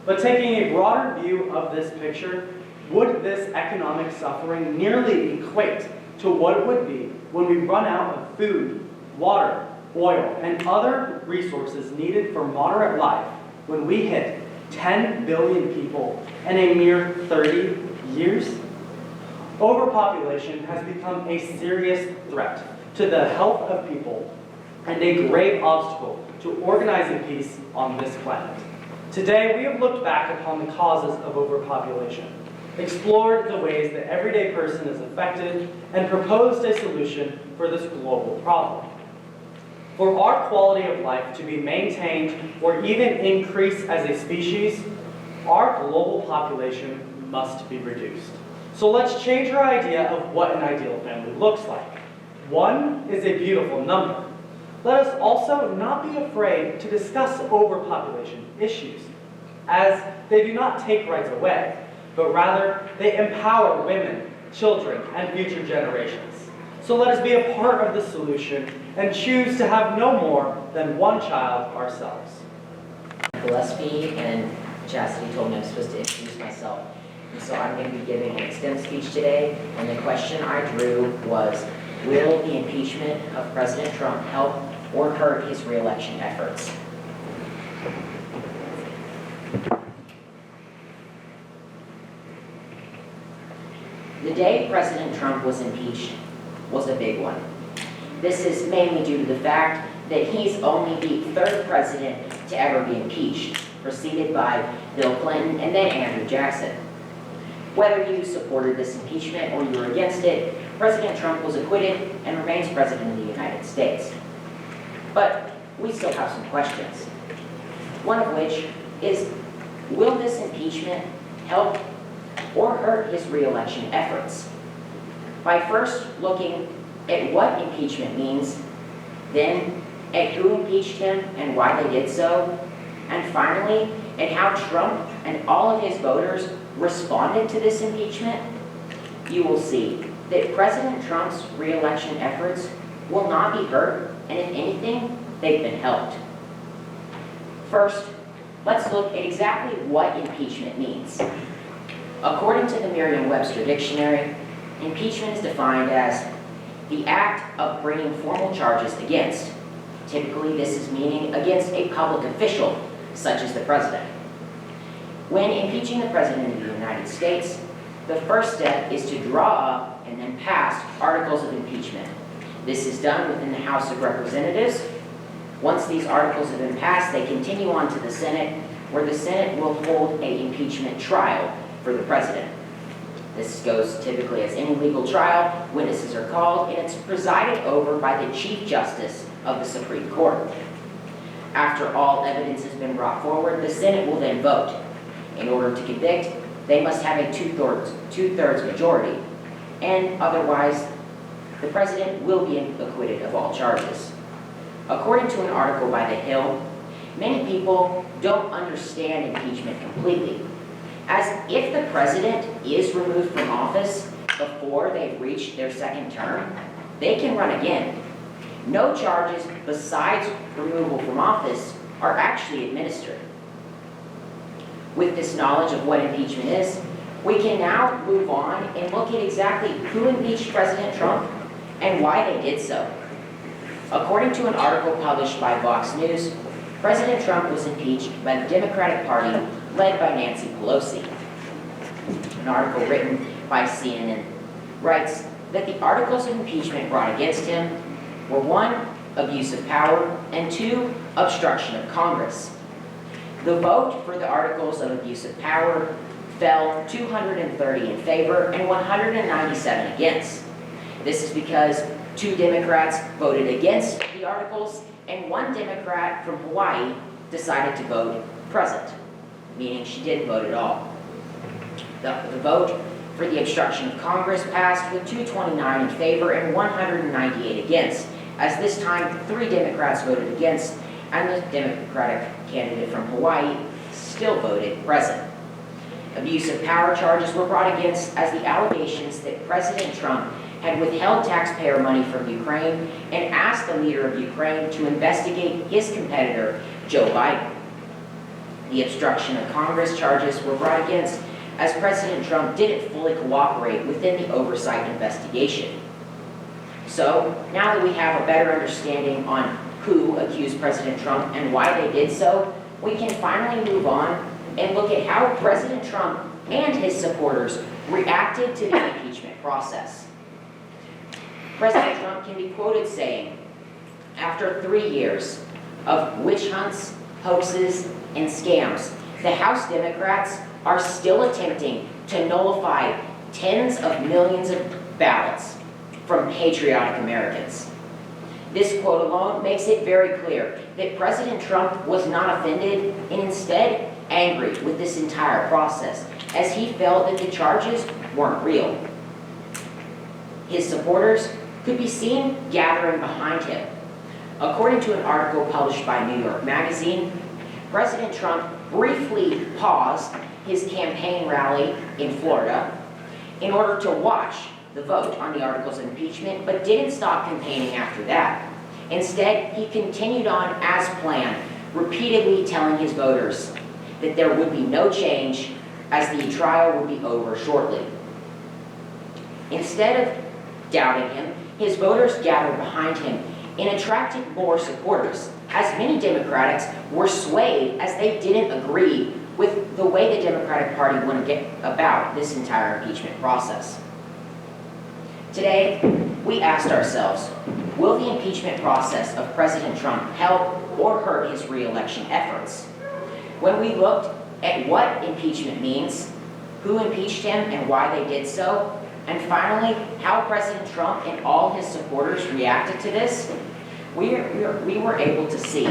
But taking a broader view of this picture, would this economic suffering nearly equate to what it would be when we run out of food, water, oil, and other resources needed for moderate life when we hit 10 billion people in a mere 30 years? Overpopulation has become a serious threat to the health of people and a grave obstacle to organizing peace on this planet. Today, we have looked back upon the causes of overpopulation, explored the ways the everyday person is affected, and proposed a solution for this global problem. For our quality of life to be maintained or even increase as a species, our global population must be reduced. So let's change our idea of what an ideal family looks like. One is a beautiful number. Let us also not be afraid to discuss overpopulation issues, as they do not take rights away, but rather they empower women, children, and future generations. So let us be a part of the solution and choose to have no more than one child ourselves. Gillespie and Chastity told me I'm supposed to introduce myself. And so I'm going to be giving an extended speech today, and the question I drew was, will the impeachment of President Trump help or hurt his re-election efforts? The day President Trump was impeached was a big one. This is mainly due to the fact that he's only the third president to ever be impeached, preceded by Bill Clinton and then Andrew Jackson. Whether you supported this impeachment or you were against it, President Trump was acquitted and remains president of the United States. But we still have some questions. One of which is, will this impeachment help or hurt his re-election efforts? By first looking at what impeachment means, then at who impeached him and why they did so, and finally at how Trump and all of his voters responded to this impeachment, you will see that President Trump's re-election efforts will not be hurt, and if anything, they've been helped. First, let's look at exactly what impeachment means. According to the Merriam-Webster Dictionary, impeachment is defined as the act of bringing formal charges against. Typically, this is meaning against a public official, such as the president. When impeaching the president of the United States, the first step is to draw up and then pass articles of impeachment. This is done within the House of Representatives. Once these articles have been passed, they continue on to the Senate, where the Senate will hold an impeachment trial for the president. This goes typically as any legal trial. Witnesses are called, and it's presided over by the Chief Justice of the Supreme Court. After all evidence has been brought forward, the Senate will then vote. In order to convict, they must have a two-thirds majority, and otherwise, the president will be acquitted of all charges. According to an article by The Hill, many people don't understand impeachment completely, as if the president is removed from office before they've reached their second term, they can run again. No charges besides removal from office are actually administered. With this knowledge of what impeachment is, we can now move on and look at exactly who impeached President Trump and why they did so. According to an article published by Fox News, President Trump was impeached by the Democratic Party led by Nancy Pelosi. An article written by CNN writes that the articles of impeachment brought against him were 1, abuse of power, and 2, obstruction of Congress. The vote for the articles of abuse of power fell 230 in favor and 197 against. This is because 2 Democrats voted against the articles and 1 Democrat from Hawaii decided to vote present, meaning she didn't vote at all. The vote for the obstruction of Congress passed with 229 in favor and 198 against, as this time 3 Democrats voted against and the Democratic candidate from Hawaii still voted present. Abuse of power charges were brought against as the allegations that President Trump had withheld taxpayer money from Ukraine and asked the leader of Ukraine to investigate his competitor, Joe Biden. The obstruction of Congress charges were brought against as President Trump didn't fully cooperate within the oversight investigation. So, now that we have a better understanding on who accused President Trump and why they did so, we can finally move on and look at how President Trump and his supporters reacted to the impeachment process. President Trump can be quoted saying, "After 3 years of witch hunts, hoaxes, and scams, the House Democrats are still attempting to nullify tens of millions of ballots from patriotic Americans." This quote alone makes it very clear that President Trump was not offended and instead angry with this entire process, as he felt that the charges weren't real. His supporters could be seen gathering behind him. According to an article published by New York Magazine, President Trump briefly paused his campaign rally in Florida in order to watch the vote on the articles of impeachment, but didn't stop campaigning after that. Instead, he continued on as planned, repeatedly telling his voters that there would be no change as the trial would be over shortly. Instead of doubting him, his voters gathered behind him and attracted more supporters, as many Democrats were swayed as they didn't agree with the way the Democratic Party went about this entire impeachment process. Today, we asked ourselves, will the impeachment process of President Trump help or hurt his re-election efforts? When we looked at what impeachment means, who impeached him and why they did so, and finally, how President Trump and all his supporters reacted to this, we were able to see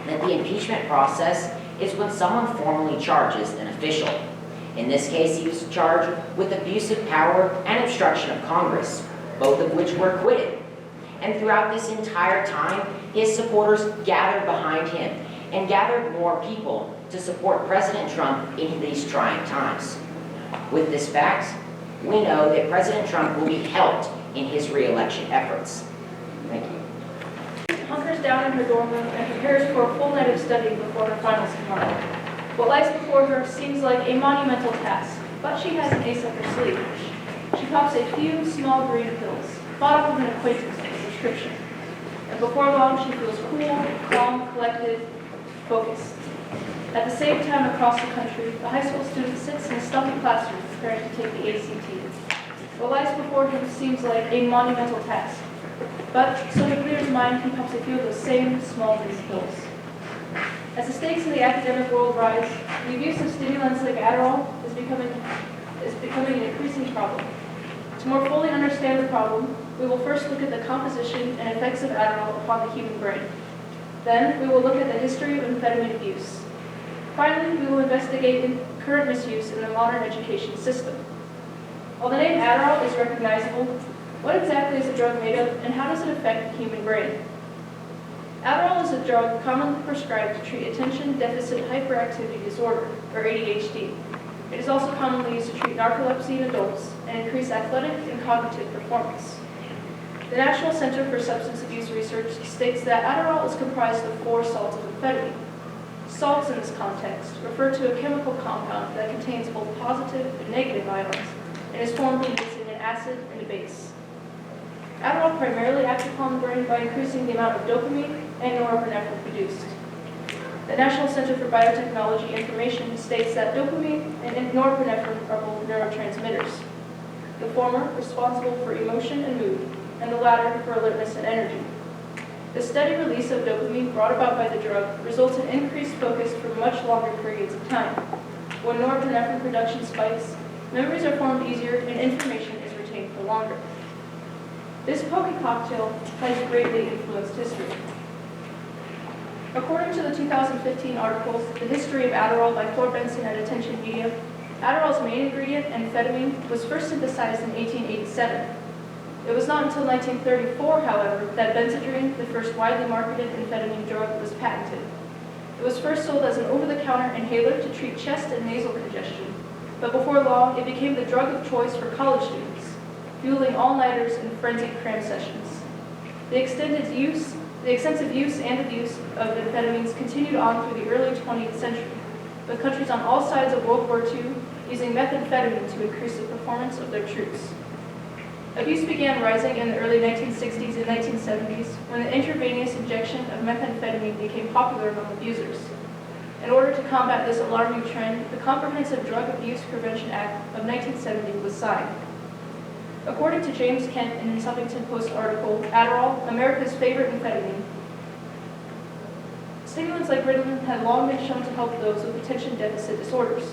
that the impeachment process is when someone formally charges an official. In this case, he was charged with abuse of power and obstruction of Congress, both of which were acquitted. And throughout this entire time, his supporters gathered behind him and gathered more people to support President Trump in these trying times. With this fact, we know that President Trump will be helped in his re-election efforts. Thank you. She hunkers down in her dorm room and prepares for a full night of study before her finals tomorrow. What lies before her seems like a monumental task, but she has an ace up her sleeve. She pops a few small green pills, bought off of an acquaintance with a prescription. And before long, she feels cool, calm, collected, focused. At the same time, across the country, the high school student sits in a stuffy classroom preparing to take the ACT. What lies before him seems like a monumental task, but so to clear his mind, he pops a few of those same small green pills. As the stakes in the academic world rise, the abuse of stimulants like Adderall is becoming an increasing problem. To more fully understand the problem, we will first look at the composition and effects of Adderall upon the human brain. Then, we will look at the history of amphetamine abuse. Finally, we will investigate current misuse in the modern education system. While the name Adderall is recognizable, what exactly is the drug made of, and how does it affect the human brain? Adderall is a drug commonly prescribed to treat attention deficit hyperactivity disorder, or ADHD. It is also commonly used to treat narcolepsy in adults and increase athletic and cognitive performance. The National Center for Substance Abuse Research states that Adderall is comprised of 4 salts of amphetamine: Salts in this context refer to a chemical compound that contains both positive and negative ions and is formed when mixing an acid and a base. Adderall primarily acts upon the brain by increasing the amount of dopamine and norepinephrine produced. The National Center for Biotechnology Information states that dopamine and norepinephrine are both neurotransmitters, the former responsible for emotion and mood, and the latter for alertness and energy. The steady release of dopamine brought about by the drug results in increased focus for much longer periods of time. When norepinephrine production spikes, memories are formed easier and information is retained for longer. This potent cocktail has greatly influenced history. According to the 2015 article, The History of Adderall by Bison at Attention Media, Adderall's main ingredient, amphetamine, was first synthesized in 1887. It was not until 1934, however, that Benzedrine, the first widely marketed amphetamine drug, was patented. It was first sold as an over-the-counter inhaler to treat chest and nasal congestion, but before long, it became the drug of choice for college students, fueling all-nighters and frenzied cram sessions. The extensive use and abuse of amphetamines continued on through the early 20th century, with countries on all sides of World War II using methamphetamine to increase the performance of their troops. Abuse began rising in the early 1960s and 1970s when the intravenous injection of methamphetamine became popular among abusers. In order to combat this alarming trend, the Comprehensive Drug Abuse Prevention Act of 1970 was signed. According to James Kent in his Huffington Post article, Adderall, America's favorite amphetamine, stimulants like Ritalin had long been shown to help those with attention deficit disorders.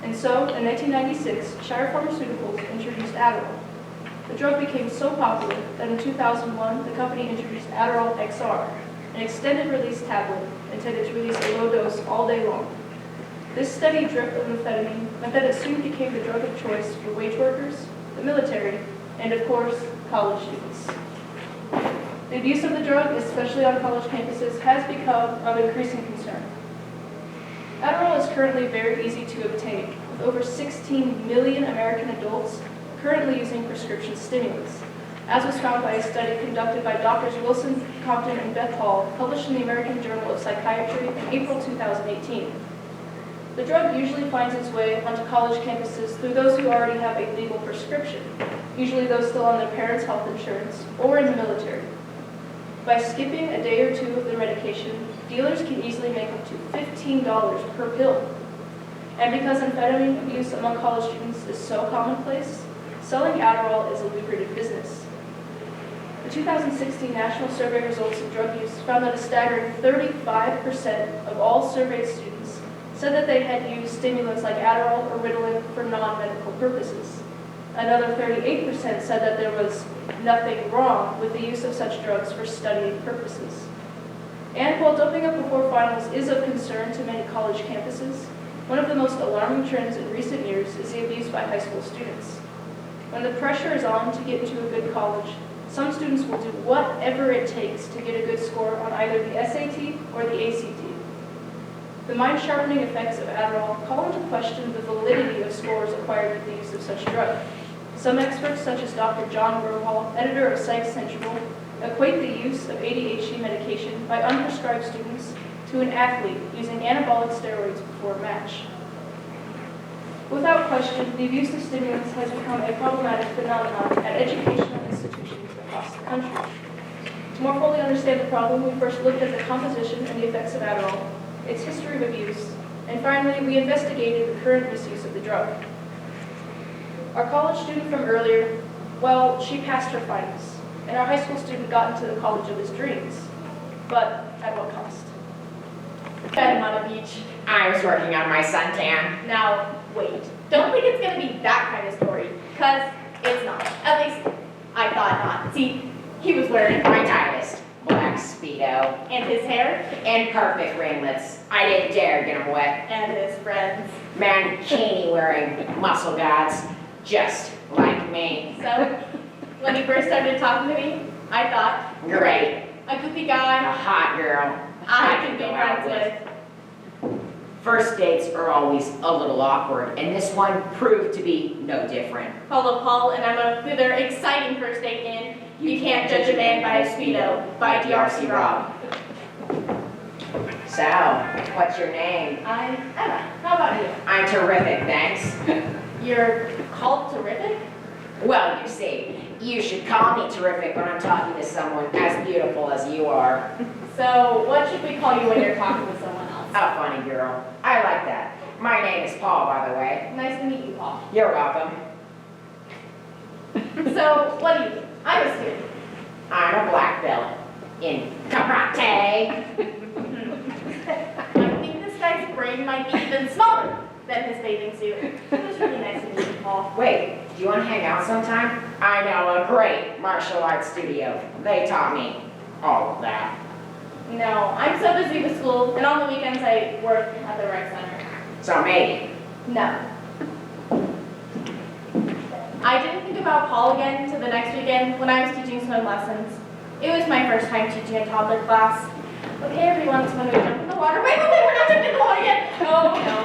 And so, in 1996, Shire Pharmaceuticals introduced Adderall. The drug became so popular that in 2001, the company introduced Adderall XR, an extended-release tablet intended to release a low dose all day long. This steady drip of amphetamine meant that it soon became the drug of choice for wage workers, the military, and of course, college students. The abuse of the drug, especially on college campuses, has become of increasing concern. Adderall is currently very easy to obtain, with over 16 million American adults currently using prescription stimulants, as was found by a study conducted by Drs. Wilson, Compton, and Beth Hall, published in the American Journal of Psychiatry in April 2018. The drug usually finds its way onto college campuses through those who already have a legal prescription, usually those still on their parents' health insurance, or in the military. By skipping a day or two of their medication, dealers can easily make up to $15 per pill. And because amphetamine abuse among college students is so commonplace, selling Adderall is a lucrative business. The 2016 National Survey results of drug use found that a staggering 35% of all surveyed students said that they had used stimulants like Adderall or Ritalin for non-medical purposes. Another 38% said that there was nothing wrong with the use of such drugs for studying purposes. And while doping up before finals is of concern to many college campuses, one of the most alarming trends in recent years is the abuse by high school students. When the pressure is on to get into a good college, some students will do whatever it takes to get a good score on either the SAT or the ACT. The mind-sharpening effects of Adderall call into question the validity of scores acquired with the use of such drug. Some experts, such as Dr. John Burwell, editor of Psych Central, equate the use of ADHD medication by unprescribed students to an athlete using anabolic steroids before a match. Without question, the abuse of stimulants has become a problematic phenomenon at educational institutions across the country. To more fully understand the problem, we first looked at the composition and the effects of Adderall, its history of abuse, and finally, we investigated the current misuse of the drug. Our college student from earlier, well, she passed her finals, and our high school student got into the college of his dreams. But at what cost? Met him on a beach. I was working on my suntan. Now, wait. Don't think it's going to be that kind of story, because it's not. At least, I thought not. See, he was wearing my Titleist, black Speedo, And his hair? and perfect ringlets. I didn't dare get him wet. And his friends. Mankini wearing muscle gods, just like me. So, when he first started talking to me, I thought, Great. a goofy A guy hot girl. I can be go out friends with. First dates are always a little awkward, and this one proved to be no different. Follow Paul and Emma through their exciting first date in You Can't Judge a Man by His Speedo by DRC Rob. So, what's your name? I'm Emma. How about you? I'm terrific, thanks. You're called Terrific? Well, you see, you should call me terrific when I'm talking to someone as beautiful as you are. So, what should we call you when you're talking with someone else? A funny girl. I like that. My name is Paul, by the way. Nice to meet you, Paul. You're welcome. So, what do you do? I'm a student. I'm a black belt in karate. I think this guy's brain might be even smaller than his bathing suit. It was really nice to meet you, Paul. Wait, do you want to hang out sometime? I know a great martial arts studio. They taught me all of that. No, I'm so busy with school, and on the weekends I work at the rec center. So maybe. No. I didn't think about Paul again until the next weekend when I was teaching swim lessons. It was my first time teaching a toddler class. Okay, everyone, so when we jump in the water. Wait, we're not jumping in the water yet. Oh, no.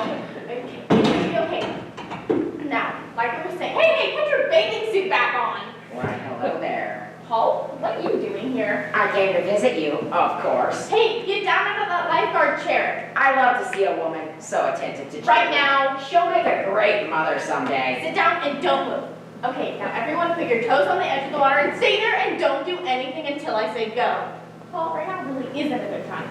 Okay. Now, like I was saying, hey, put your bathing suit back on. Why, hello there. Paul, what are you doing here? I came to visit you, of course. Hey, get down out of that lifeguard chair. I love to see a woman so attentive to Right children. now. She'll make a great mother someday. Sit down and don't move. Okay, now everyone put your toes on the edge of the water and stay there and don't do anything until I say go. Paul, right now really isn't a good time.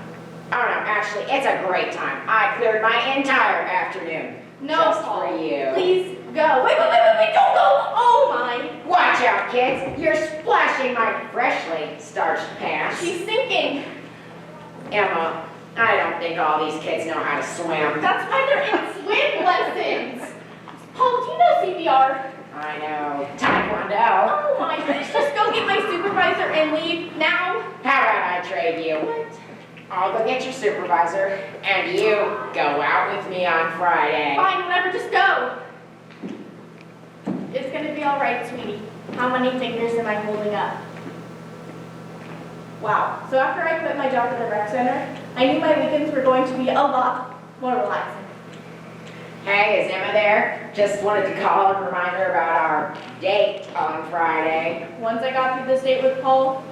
Oh no, actually, it's a great time. I cleared my entire afternoon. No, just Paul. for you. Please go. Wait, don't go. Oh my. Watch out, kids. You're splashing my freshly starched pants. She's sinking. Emma, I don't think all these kids know how to swim. That's why they're in swim lessons. Paul, do you know CPR? I know. Taekwondo. Oh my, please just go get my supervisor and leave now. How about I trade you? What? I'll go get your supervisor, and you go out with me on Friday. Fine, whatever, just go. It's gonna be all right, sweetie. How many fingers am I holding up? Wow, so after I quit my job at the rec center, I knew my weekends were going to be a lot more relaxing. Hey, is Emma there? Just wanted to call and remind her about our date on Friday. Once I got through this date with Paul,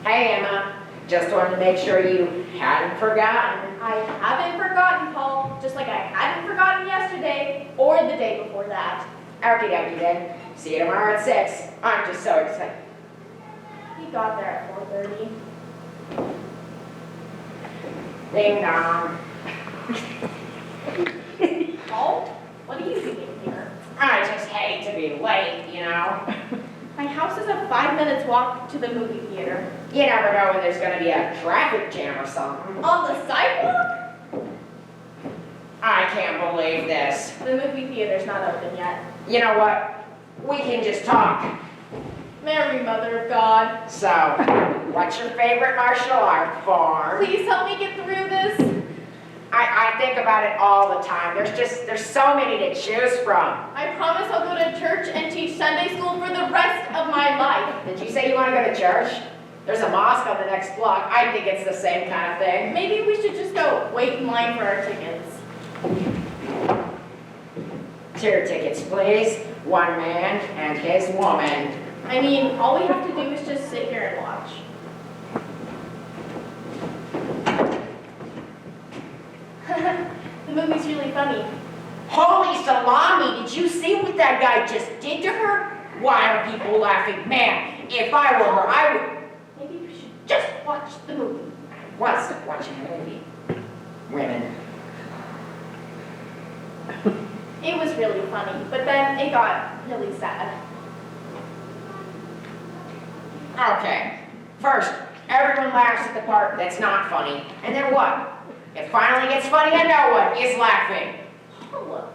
Hey, Emma. Just wanted to make sure you hadn't forgotten. I haven't forgotten Paul, just like I hadn't forgotten yesterday or the day before that. Okie dokie then. See you tomorrow at 6. I'm just so excited. He got there at 4:30. Ding dong. Paul, what are you doing here? I just hate to be late, you know. My house is a 5 minutes walk to the movie theater. You never know when there's going to be a traffic jam or something. On the sidewalk? I can't believe this. The movie theater's not open yet. You know what? We can just talk. Mary, Mother of God. So, what's your favorite martial art form? Please help me get through this. I think about it all the time. There's so many to choose from. I promise I'll go to church and teach Sunday school for the rest of my life. Did you say you want to go to church? There's a mosque on the next block. I think it's the same kind of thing. Maybe we should just go wait in line for our tickets. Tier tickets, please. One man and his woman. I mean, all we have to do is just sit here and watch. The movie's really funny. Holy salami, did you see what that guy just did to her? Why are people laughing? Man, if I were her, I would... Maybe we should just watch the movie. What's watching a movie? Women. It was really funny, but then it got really sad. Okay. First, everyone laughs at the part that's not funny. And then what? It finally gets funny and no one is laughing. Oh,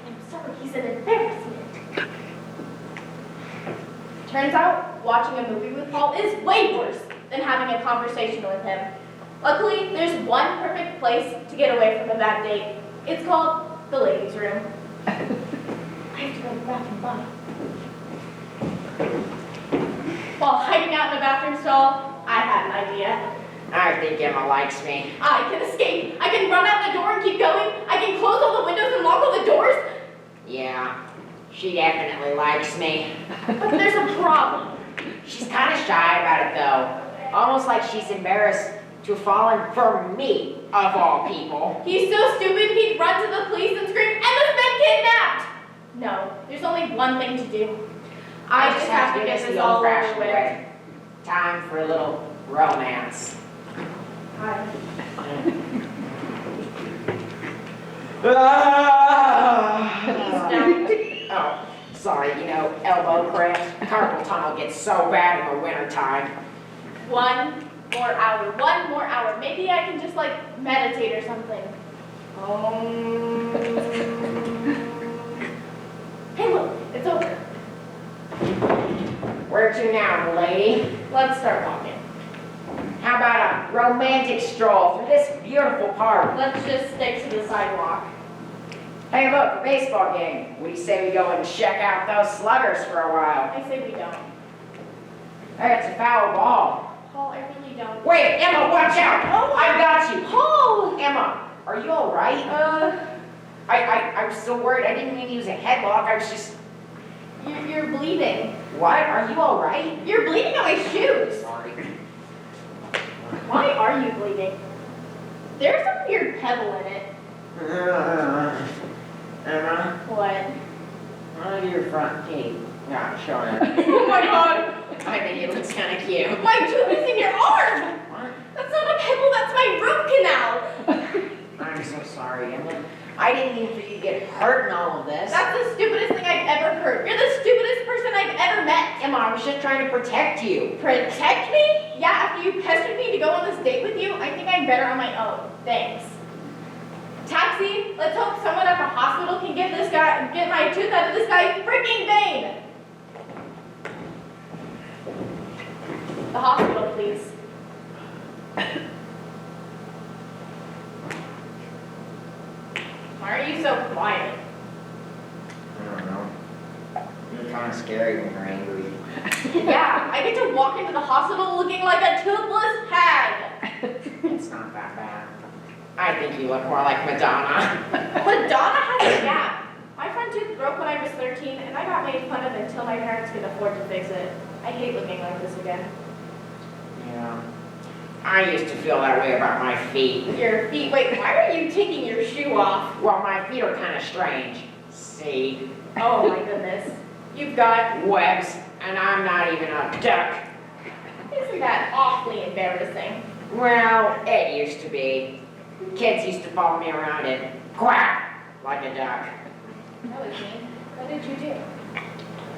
I'm sorry, he's an embarrassment. Turns out, watching a movie with Paul is way worse than having a conversation with him. Luckily, there's one perfect place to get away from a bad date. It's called the ladies' room. I have to go to the bathroom, bye. While hiding out in a bathroom stall, I had an idea. I think Emma likes me. I can escape. I can run out the door and keep going. I can close all the windows and lock all the doors. Yeah, she definitely likes me. But there's a problem. She's kind of shy about it though. Almost like she's embarrassed to have fallen for me, of all people. He's so stupid he'd run to the police and scream, Emma's been kidnapped! No, there's only one thing to do. I just have to get get this the all over old-fashioned with. way. Time for a little romance. Hi. Oh, sorry, elbow cramp. Carpal tunnel gets so bad in the wintertime. One more hour. Maybe I can just meditate or something. Hey look, it's over. Where to now, lady? Let's start walking. How about a romantic stroll through this beautiful park? Let's just stick to the sidewalk. Hey, look, a baseball game. What do you say we go and check out those sluggers for a while? I say we don't. Hey, it's a foul ball. Paul, I really don't. Wait, Emma, watch out! Oh, I got you. Paul! Emma, are you all right? I was so worried. I didn't mean to use a headlock. I was just... You're bleeding. What? Are you all right? You're bleeding on my shoes. Sorry. Why are you bleeding? There's some weird pebble in it. Emma, What? one of your front teeth got showing. Oh my god! I think it looks kind of cute. My tooth is in your arm! What? That's not a pebble, that's my root canal! I'm so sorry, Emma. I didn't mean for you to get hurt in all of this. That's the stupidest thing I've ever heard. You're the stupidest person I've ever met. Emma, I was just trying to protect you. Protect me? Yeah, after you pestered me to go on this date with you, I think I'm better on my own. Thanks. Taxi, let's hope someone at the hospital can get my tooth out of this guy's freaking vein. The hospital, please. Why are you so quiet? I don't know. You're kind of scary when you're angry. Yeah, I get to walk into the hospital looking like a toothless hag. It's not that bad. I think you look more like Madonna. Madonna has a gap. My front tooth broke when I was 13, and I got made fun of until my parents could afford to fix it. I hate looking like this again. Yeah. I used to feel that way about my feet. Your feet. Wait, why are you taking your shoe off? Well, my feet are kind of strange. See? Oh my goodness. You've got. Webs, and I'm not even a duck. Isn't that awfully embarrassing? Well, it used to be. Kids used to follow me around and quack like a duck. That was mean. What did you do?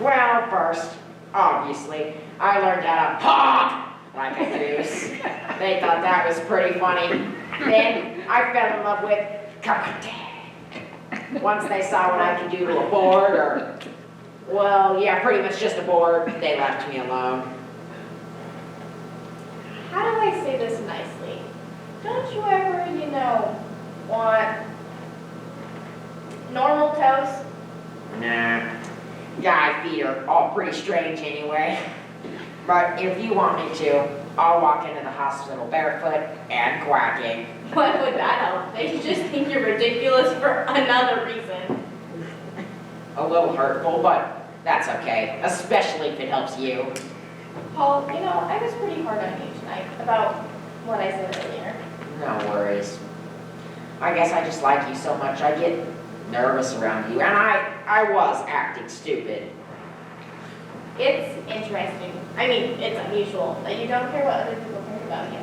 Well, first, obviously, I learned how to honk like a goose. They thought that was pretty funny. Then I fell in love with karate. Once they saw what I could do to a board, or, well, yeah, pretty much just a board, they left me alone. How do I say this nicely? Don't you ever, want normal toes? Nah. Guy feet are all pretty strange anyway. But if you want me to, I'll walk into the hospital barefoot and quacking. What would that help? They just think you're ridiculous for another reason. A little hurtful, but that's okay, especially if it helps you. Paul, I was pretty hard on you tonight about what I said earlier. No worries. I guess I just like you so much I get nervous around you, and I was acting stupid. It's interesting. I mean, it's unusual that you don't care what other people think about you.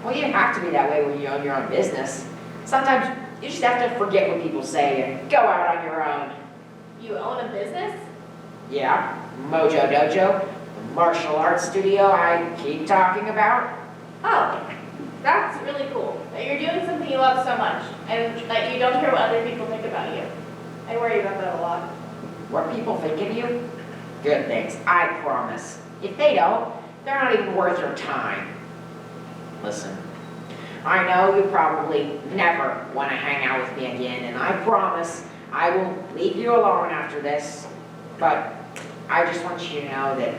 Well, you have to be that way when you own your own business. Sometimes you just have to forget what people say and go out on your own. You own a business? Yeah, Mojo Dojo, the martial arts studio I keep talking about. Oh, that's really cool. That you're doing something you love so much, and that you don't care what other people think about you. I worry about that a lot. What people think of you? Good things, I promise. If they don't, they're not even worth your time. Listen, I know you probably never want to hang out with me again, and I promise I will leave you alone after this, but I just want you to know that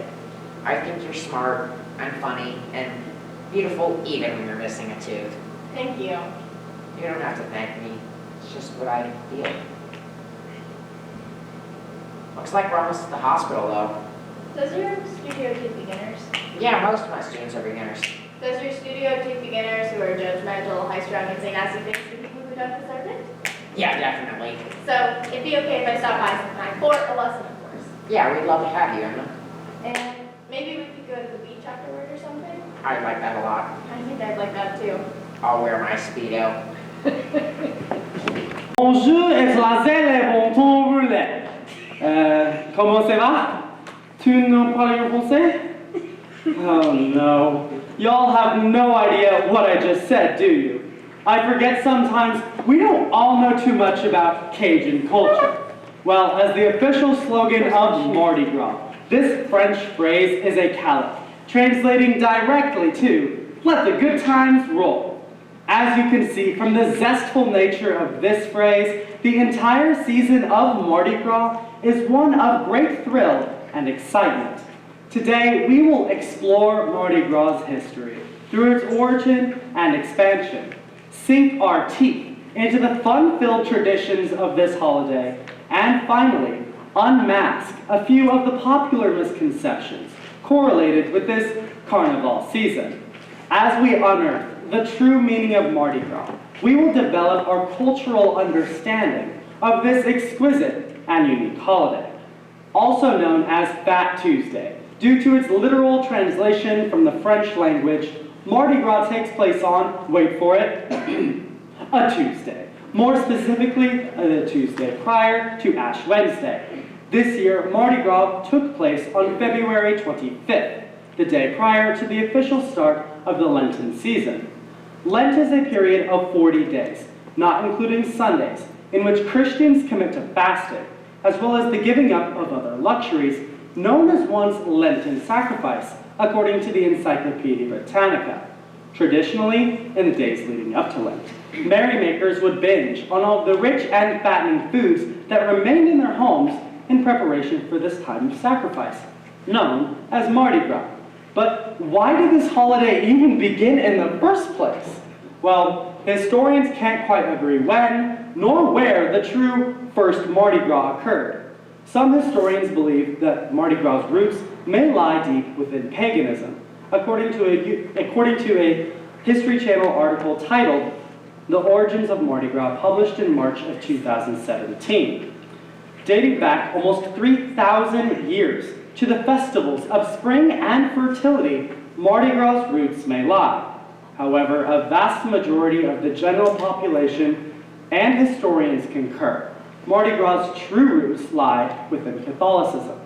I think you're smart and funny and beautiful even when you're missing a tooth. Thank you. You don't have to thank me. It's just what I feel. Looks like we're almost at the hospital, though. Does your studio take beginners? Yeah, most of my students are beginners. Does your studio take beginners who are judgmental, high-strung, and say nasty things to people who don't deserve it? Yeah, definitely. So it'd be okay if I stopped by sometime for a lesson, of course. Yeah, we'd love to have you, Emma. And maybe we could go to the beach afterward or something? I'd like that a lot. I think I'd like that too. I'll wear my Speedo. Bonjour, Eslaselle, bon temps roulé. Comment ça va? Tu ne parles français? Oh no. Y'all have no idea what I just said, do you? I forget sometimes we don't all know too much about Cajun culture. Well, as the official slogan of Mardi Gras, this French phrase is a caliph, translating directly to, let the good times roll. As you can see from the zestful nature of this phrase, the entire season of Mardi Gras is one of great thrill and excitement. Today, we will explore Mardi Gras' history through its origin and expansion, sink our teeth into the fun-filled traditions of this holiday, and finally, unmask a few of the popular misconceptions correlated with this carnival season. As we unearth the true meaning of Mardi Gras, we will develop our cultural understanding of this exquisite and unique holiday, also known as Fat Tuesday. Due to its literal translation from the French language, Mardi Gras takes place on, wait for it, a Tuesday. More specifically, the Tuesday prior to Ash Wednesday. This year, Mardi Gras took place on February 25th, the day prior to the official start of the Lenten season. Lent is a period of 40 days, not including Sundays, in which Christians commit to fasting, as well as the giving up of other luxuries, known as one's Lenten sacrifice, according to the Encyclopedia Britannica. Traditionally, in the days leading up to Lent, merrymakers would binge on all the rich and fattening foods that remained in their homes in preparation for this time of sacrifice, known as Mardi Gras. But why did this holiday even begin in the first place? Well, historians can't quite agree when, nor where, the true first Mardi Gras occurred. Some historians believe that Mardi Gras' roots may lie deep within paganism, according to a History Channel article titled The Origins of Mardi Gras, published in March of 2017. Dating back almost 3,000 years to the festivals of spring and fertility, Mardi Gras' roots may lie. However, a vast majority of the general population and historians concur. Mardi Gras' true roots lie within Catholicism.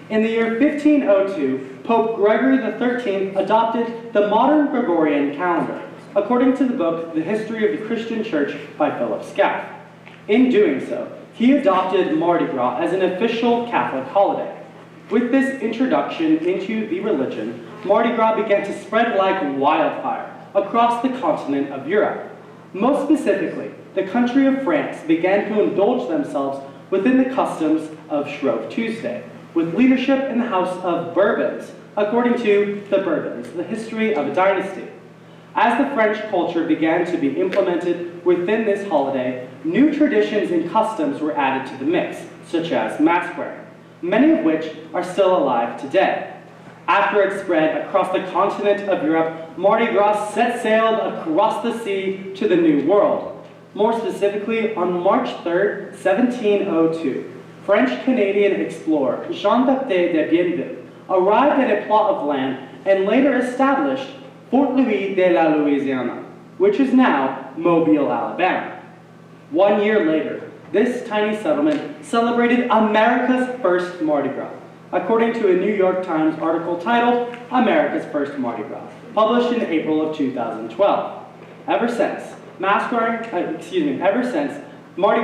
In the year 1502, Pope Gregory XIII adopted the modern Gregorian calendar, according to the book The History of the Christian Church by Philip Scaff. In doing so, he adopted Mardi Gras as an official Catholic holiday. With this introduction into the religion, Mardi Gras began to spread like wildfire across the continent of Europe. Most specifically, the country of France began to indulge themselves within the customs of Shrove Tuesday, with leadership in the House of Bourbons, according to the Bourbons, the history of a dynasty. As the French culture began to be implemented within this holiday, new traditions and customs were added to the mix, such as mask wearing, many of which are still alive today. After it spread across the continent of Europe, Mardi Gras set sail across the sea to the New World. More specifically, on March 3rd, 1702, French-Canadian explorer Jean-Baptiste de Bienville arrived at a plot of land and later established Fort Louis de la Louisiana, which is now Mobile, Alabama. 1 year later, this tiny settlement celebrated America's first Mardi Gras, according to a New York Times article titled America's First Mardi Gras, published in April of 2012. Ever since, Mardi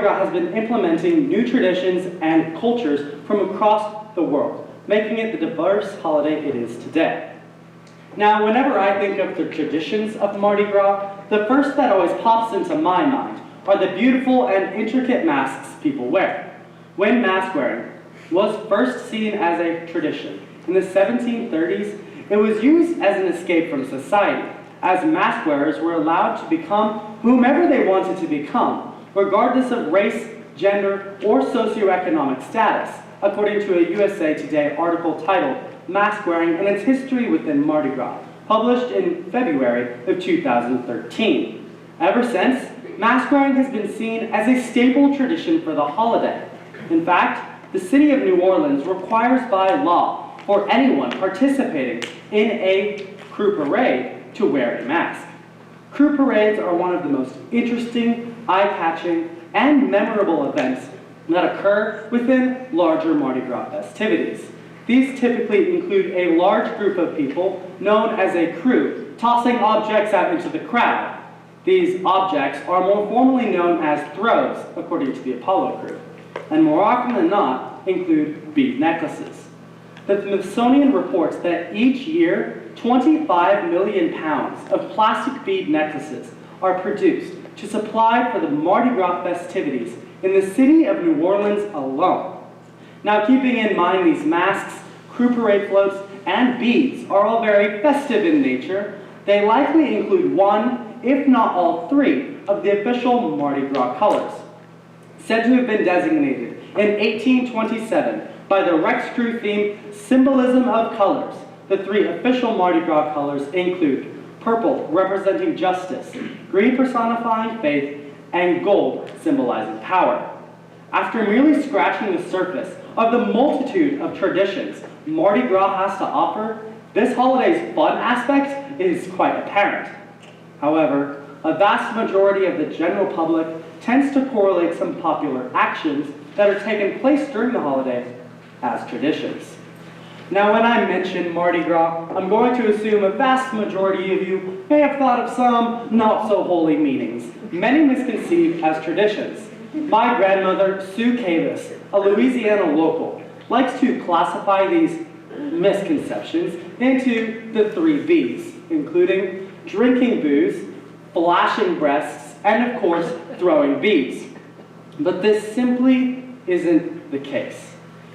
Gras has been implementing new traditions and cultures from across the world, making it the diverse holiday it is today. Now, whenever I think of the traditions of Mardi Gras, the first that always pops into my mind are the beautiful and intricate masks people wear. When mask wearing was first seen as a tradition in the 1730s, it was used as an escape from society, as mask wearers were allowed to become whomever they wanted to become, regardless of race, gender, or socioeconomic status, according to a USA Today article titled Mask Wearing and Its History Within Mardi Gras, published in February of 2013. Ever since, mask wearing has been seen as a staple tradition for the holiday. In fact, the city of New Orleans requires by law for anyone participating in a crew parade to wear a mask. Crew parades are one of the most interesting, eye-catching, and memorable events that occur within larger Mardi Gras festivities. These typically include a large group of people known as a crew tossing objects out into the crowd. These objects are more formally known as throws, according to the Apollo crew, and more often than not include bead necklaces. The Smithsonian reports that each year, 25 million pounds of plastic bead necklaces are produced to supply for the Mardi Gras festivities in the city of New Orleans alone. Now, keeping in mind these masks, crew parade floats, and beads are all very festive in nature, they likely include one, if not all three, of the official Mardi Gras colors. Said to have been designated in 1827 by the Rex Crew theme Symbolism of Colors, the three official Mardi Gras colors include purple, representing justice, green personifying faith, and gold, symbolizing power. After merely scratching the surface of the multitude of traditions Mardi Gras has to offer, this holiday's fun aspect is quite apparent. However, a vast majority of the general public tends to correlate some popular actions that are taking place during the holiday as traditions. Now, when I mention Mardi Gras, I'm going to assume a vast majority of you may have thought of some not-so-holy meanings, many misconceived as traditions. My grandmother, Sue Cavis, a Louisiana local, likes to classify these misconceptions into the 3 B's, including drinking booze, flashing breasts, and of course, throwing beads. But this simply isn't the case.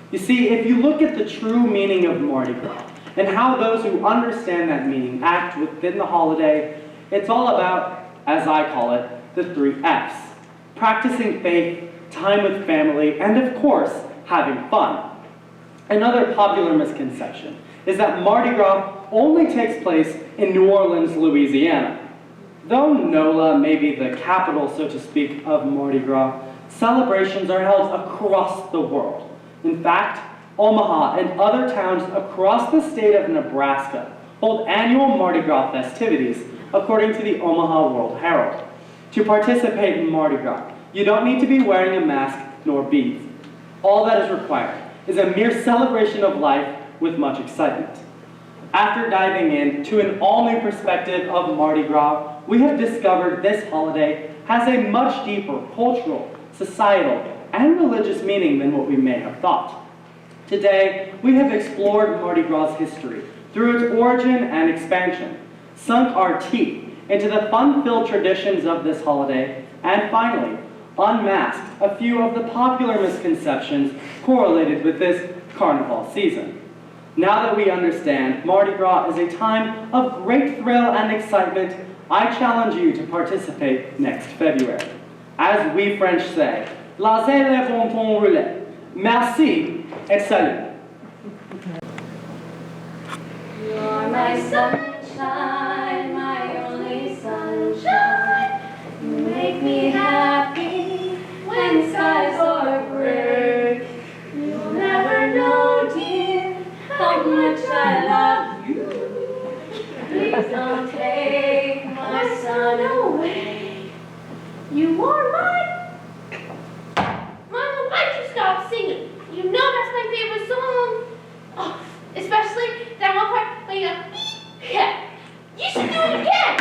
You see, if you look at the true meaning of Mardi Gras and how those who understand that meaning act within the holiday, it's all about, as I call it, the 3 F's. Practicing faith, time with family, and of course, having fun. Another popular misconception is that Mardi Gras only takes place in New Orleans, Louisiana. Though NOLA may be the capital, so to speak, of Mardi Gras, celebrations are held across the world. In fact, Omaha and other towns across the state of Nebraska hold annual Mardi Gras festivities, according to the Omaha World Herald. To participate in Mardi Gras, you don't need to be wearing a mask nor beads. All that is required is a mere celebration of life with much excitement. After diving into an all-new perspective of Mardi Gras, we have discovered this holiday has a much deeper cultural, societal, and religious meaning than what we may have thought. Today, we have explored Mardi Gras' history through its origin and expansion, sunk our teeth into the fun-filled traditions of this holiday, and finally, unmasked a few of the popular misconceptions correlated with this carnival season. Now that we understand Mardi Gras is a time of great thrill and excitement, I challenge you to participate next February. As we French say, laissez les bon temps rouler. Merci et salut. You're my sunshine, my only sunshine. You make me happy when skies are gray. You'll never know, dear, how much I love you. Please don't take my sun away. You are mine. Mama, why'd you stop singing? You know that's my favorite song. Oh, especially that one part when you go, yeah. You should do it again.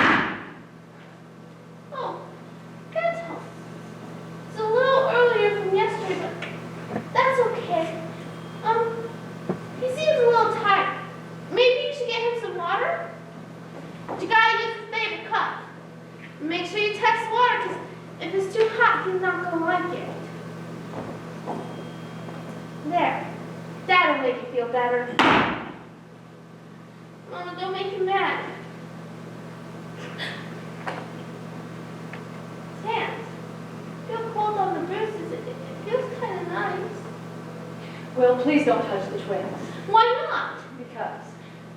Oh, that's all. It's a little earlier from yesterday, but that's okay. He seems a little tired. Maybe you should get him some water? But you gotta use his favorite cup. Make sure you test water, because if it's too hot, he's not gonna like it. There. That'll make you feel better. Mama, don't make him mad. His hands. Feel cold on the bruises. It feels kind of nice. Will, please don't touch the twins. Why not? Because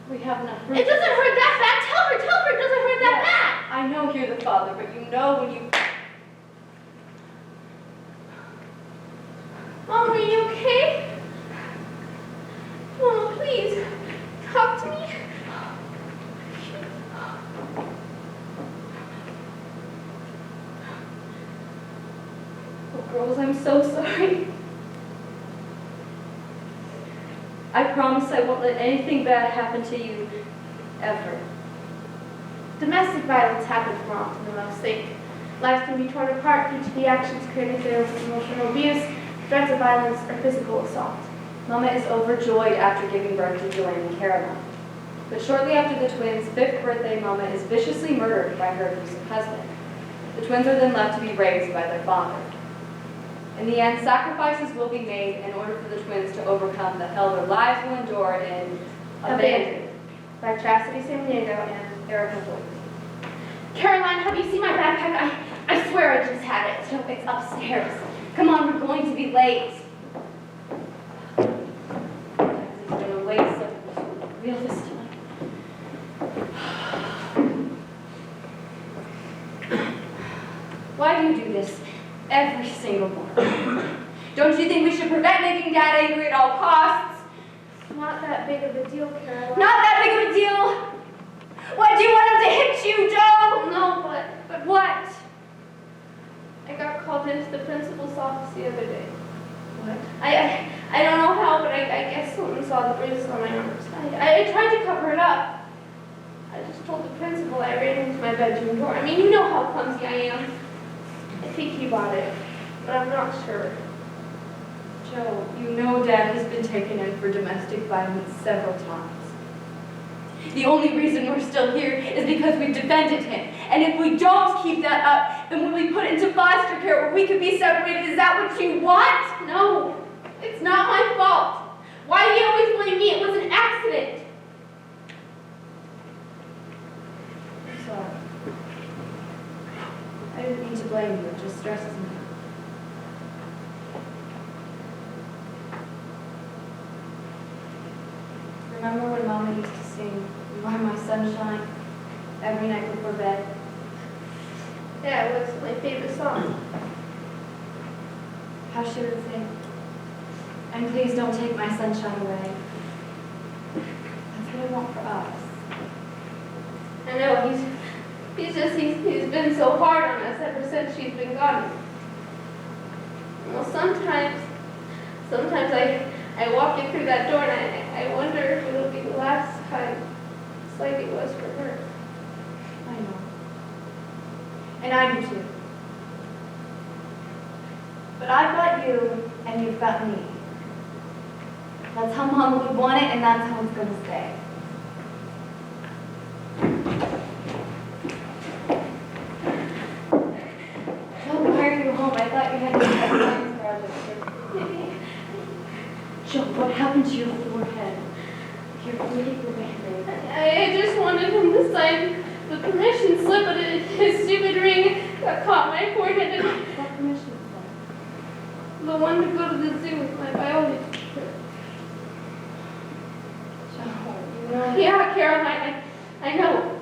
We have enough room. It doesn't hurt that bad. Tell her it doesn't hurt that Yes, I know you're the father, but you know when you... Mom, are you okay? Mama, please, talk to me. Oh, girls, I'm so sorry. I promise I won't let anything bad happen to you, ever. Domestic violence happens more often than most think. Lives can be torn apart due to the actions created there with emotional abuse, threats of violence, or physical assault. Mama is overjoyed after giving birth to Julian and Caroline. But shortly after the twins' 5th birthday, Mama is viciously murdered by her abusive husband. The twins are then left to be raised by their father. In the end, sacrifices will be made in order for the twins to overcome the hell their lives will endure in Abandoned By Chastity San Diego and Erica Boyd. Caroline, have you seen my backpack? I swear I just had it. No, it's upstairs. Come on, we're going to be late. It's been a late so real this time. Why do you do this every single morning? Don't you think we should prevent making Dad angry at all costs? Not that big of a deal, Caroline. Not that big of a deal! Why do you want him to hit you, Joe? No, but What? I got called into the principal's office the other day. What? I don't know how, but I guess someone saw the bruises on my arms. I tried to cover it up. I just told the principal I ran into my bedroom door. I mean, you know how clumsy I am. I think he bought it, but I'm not sure. Joe, you know Dad has been taken in for domestic violence several times. The only reason we're still here is because we've defended him. And if we don't keep that up, then we'll be put into foster care where we could be separated. Is that what you want? No, it's not my fault. Why do you always blame me? It was an accident. I'm sorry. I didn't mean to blame you. It just stresses me. Remember when Mama used to sing, "You Are My Sunshine," every night before bed? Yeah, it was my favorite song. How she would sing, "And please don't take my sunshine away." That's what I want for us. I know, he's been so hard on us ever since she's been gone. Well, sometimes I walk in through that door and I wonder if it'll be the last time, just like it was for her. I know. And I do too. But I've got you, and you've got me. That's how Mama would want it, and that's how it's going to stay. Joe, why are you home? I thought you had to do that science project. Joe, what happened to your forehead? Your beautiful Band-Aid. I just wanted him to sign the permission slip, but his stupid ring got caught in my forehead. And What permission slip? the one to go to the zoo with my biology teacher. Joe, you know. Yeah, Caroline, I know.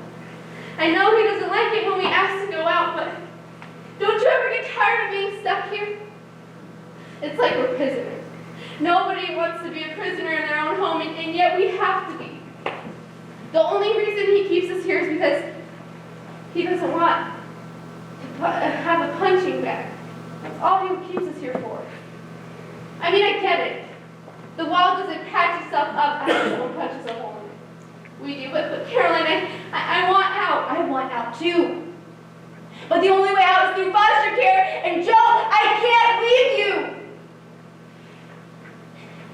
I know he doesn't like it when we ask to go out, but don't you ever get tired of being stuck here? It's like we're prisoners. Nobody wants to be a prisoner in their own home, and yet we have to be. The only reason he keeps us here is because he doesn't want to have a punching bag. That's all he keeps us here for. I mean, I get it. The wall doesn't patch itself up after someone punches a hole in it. We do, but Caroline, I want out. I want out too. But the only way out is through foster care, and Joe, I can't leave you!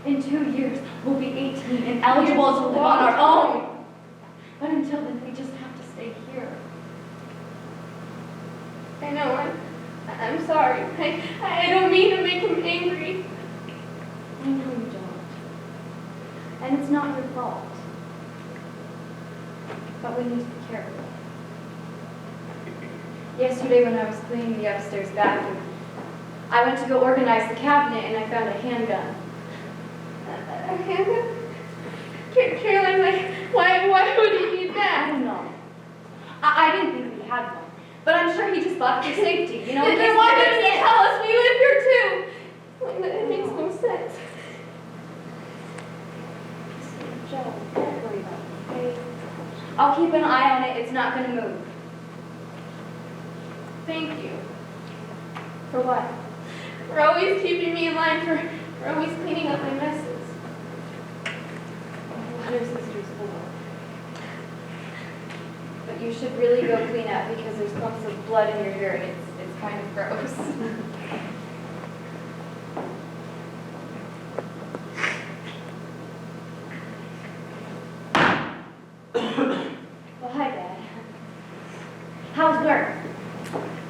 In 2 years, we'll be 18 and eligible to live on our own. But until then, we just have to stay here. I know, I'm sorry. I don't mean to make him angry. I know you don't. And it's not your fault. But we need to be careful. Yesterday when I was cleaning the upstairs bathroom, I went to go organize the cabinet and I found a handgun. A handgun? Caroline, why Why would he need I that? don't know. I didn't think we had one. But I'm sure he just bought it for safety, you know? in Then case why we didn't he get tell us we live here too? Like, it makes no sense. sick. Joe, don't worry about it, okay? I'll keep an eye on it. It's not going to move. Thank you. For what? For always keeping me in line, for always cleaning up my messes. What are sisters for? But you should really go clean up because there's clumps of blood in your hair and it's kind of gross. Well, hi, Dad. How's work?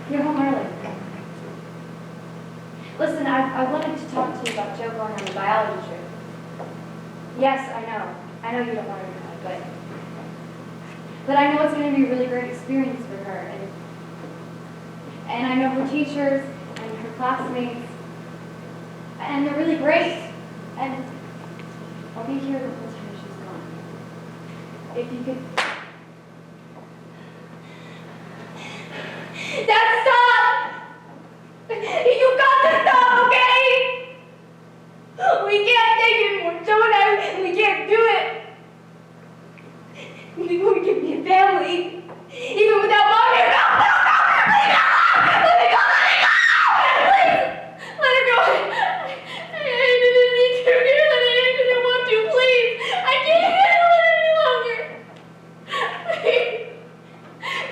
You're home early. Listen, I wanted to talk to you about Joe going on the biology trip. Yes, I know. I know you don't want her to go, but I know it's going to be a really great experience for her. And I know her teachers and her classmates, and they're really great. And I'll be here the whole time she's gone. If you could... Dad, stop! You got to stop, okay? We can't take it anymore. Joe and I, we can't do it. We can be a family, even without Mom here. No, please, let me go, please, let her go. I didn't mean to, dear, I didn't want to, please. I can't handle it any longer. Please.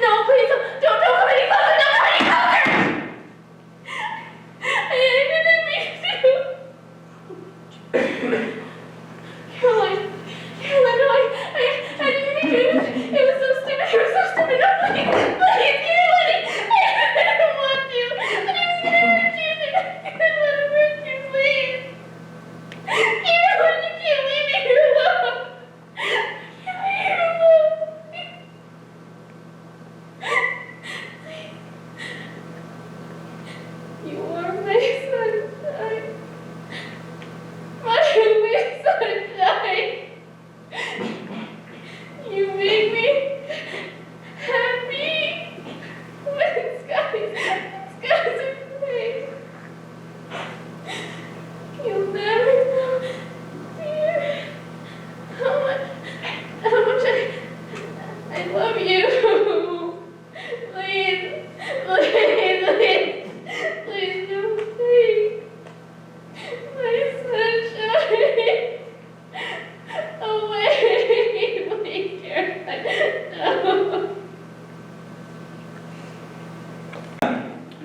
No, please, don't come any closer, don't come any closer. I didn't mean to. Caroline, no, I didn't mean to. It was so stupid. No, please, Caroline, I didn't want to. I was gonna hurt you. I didn't want to hurt you, please. Caroline, you can't leave me here alone. You can't leave me here alone. You are my sunshine. My sunshine. You make me happy when skies are gray. You'll never know, dear, how much I love you. Please, don't take my sunshine away. Please, Caroline, no.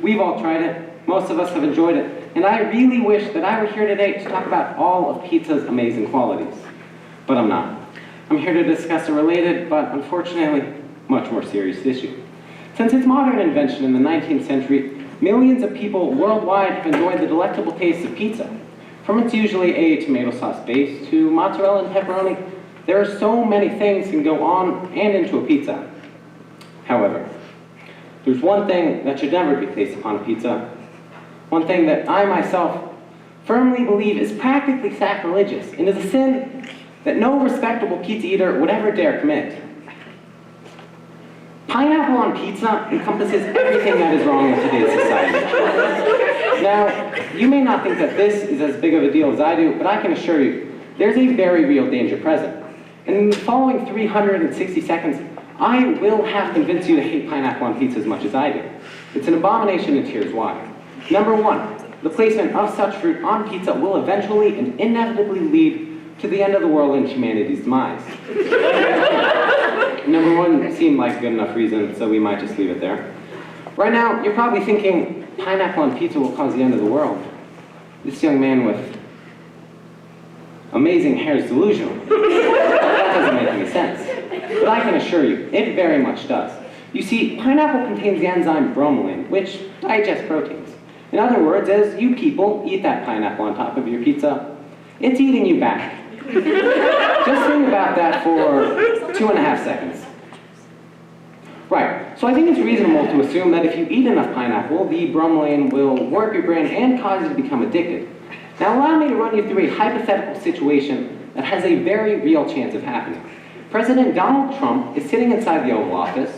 We've all tried it. Most of us have enjoyed it. And I really wish that I were here today to talk about all of pizza's amazing qualities. But I'm not. I'm here to discuss a related, but unfortunately, much more serious issue. Since its modern invention in the 19th century, millions of people worldwide have enjoyed the delectable taste of pizza. From its usually a tomato sauce base to mozzarella and pepperoni, there are so many things can go on and into a pizza. However, there's one thing that should never be placed upon a pizza. One thing that I myself firmly believe is practically sacrilegious and is a sin that no respectable pizza eater would ever dare commit. Pineapple on pizza encompasses everything that is wrong with today's society. Now, you may not think that this is as big of a deal as I do, but I can assure you, there's a very real danger present. And in the following 360 seconds, I will have convinced you to hate pineapple on pizza as much as I do. It's an abomination, and here's why. Number one, the placement of such fruit on pizza will eventually and inevitably lead to the end of the world and humanity's demise. Number one seemed like a good enough reason, so we might just leave it there. Right now, you're probably thinking, pineapple on pizza will cause the end of the world. This young man with amazing hair is delusional. That doesn't make any sense. But I can assure you, it very much does. You see, pineapple contains the enzyme bromelain, which digests proteins. In other words, as you people eat that pineapple on top of your pizza, it's eating you back. Just think about that for 2.5 seconds. Right, so I think it's reasonable to assume that if you eat enough pineapple, the bromelain will warp your brain and cause you to become addicted. Now allow me to run you through a hypothetical situation that has a very real chance of happening. President Donald Trump is sitting inside the Oval Office,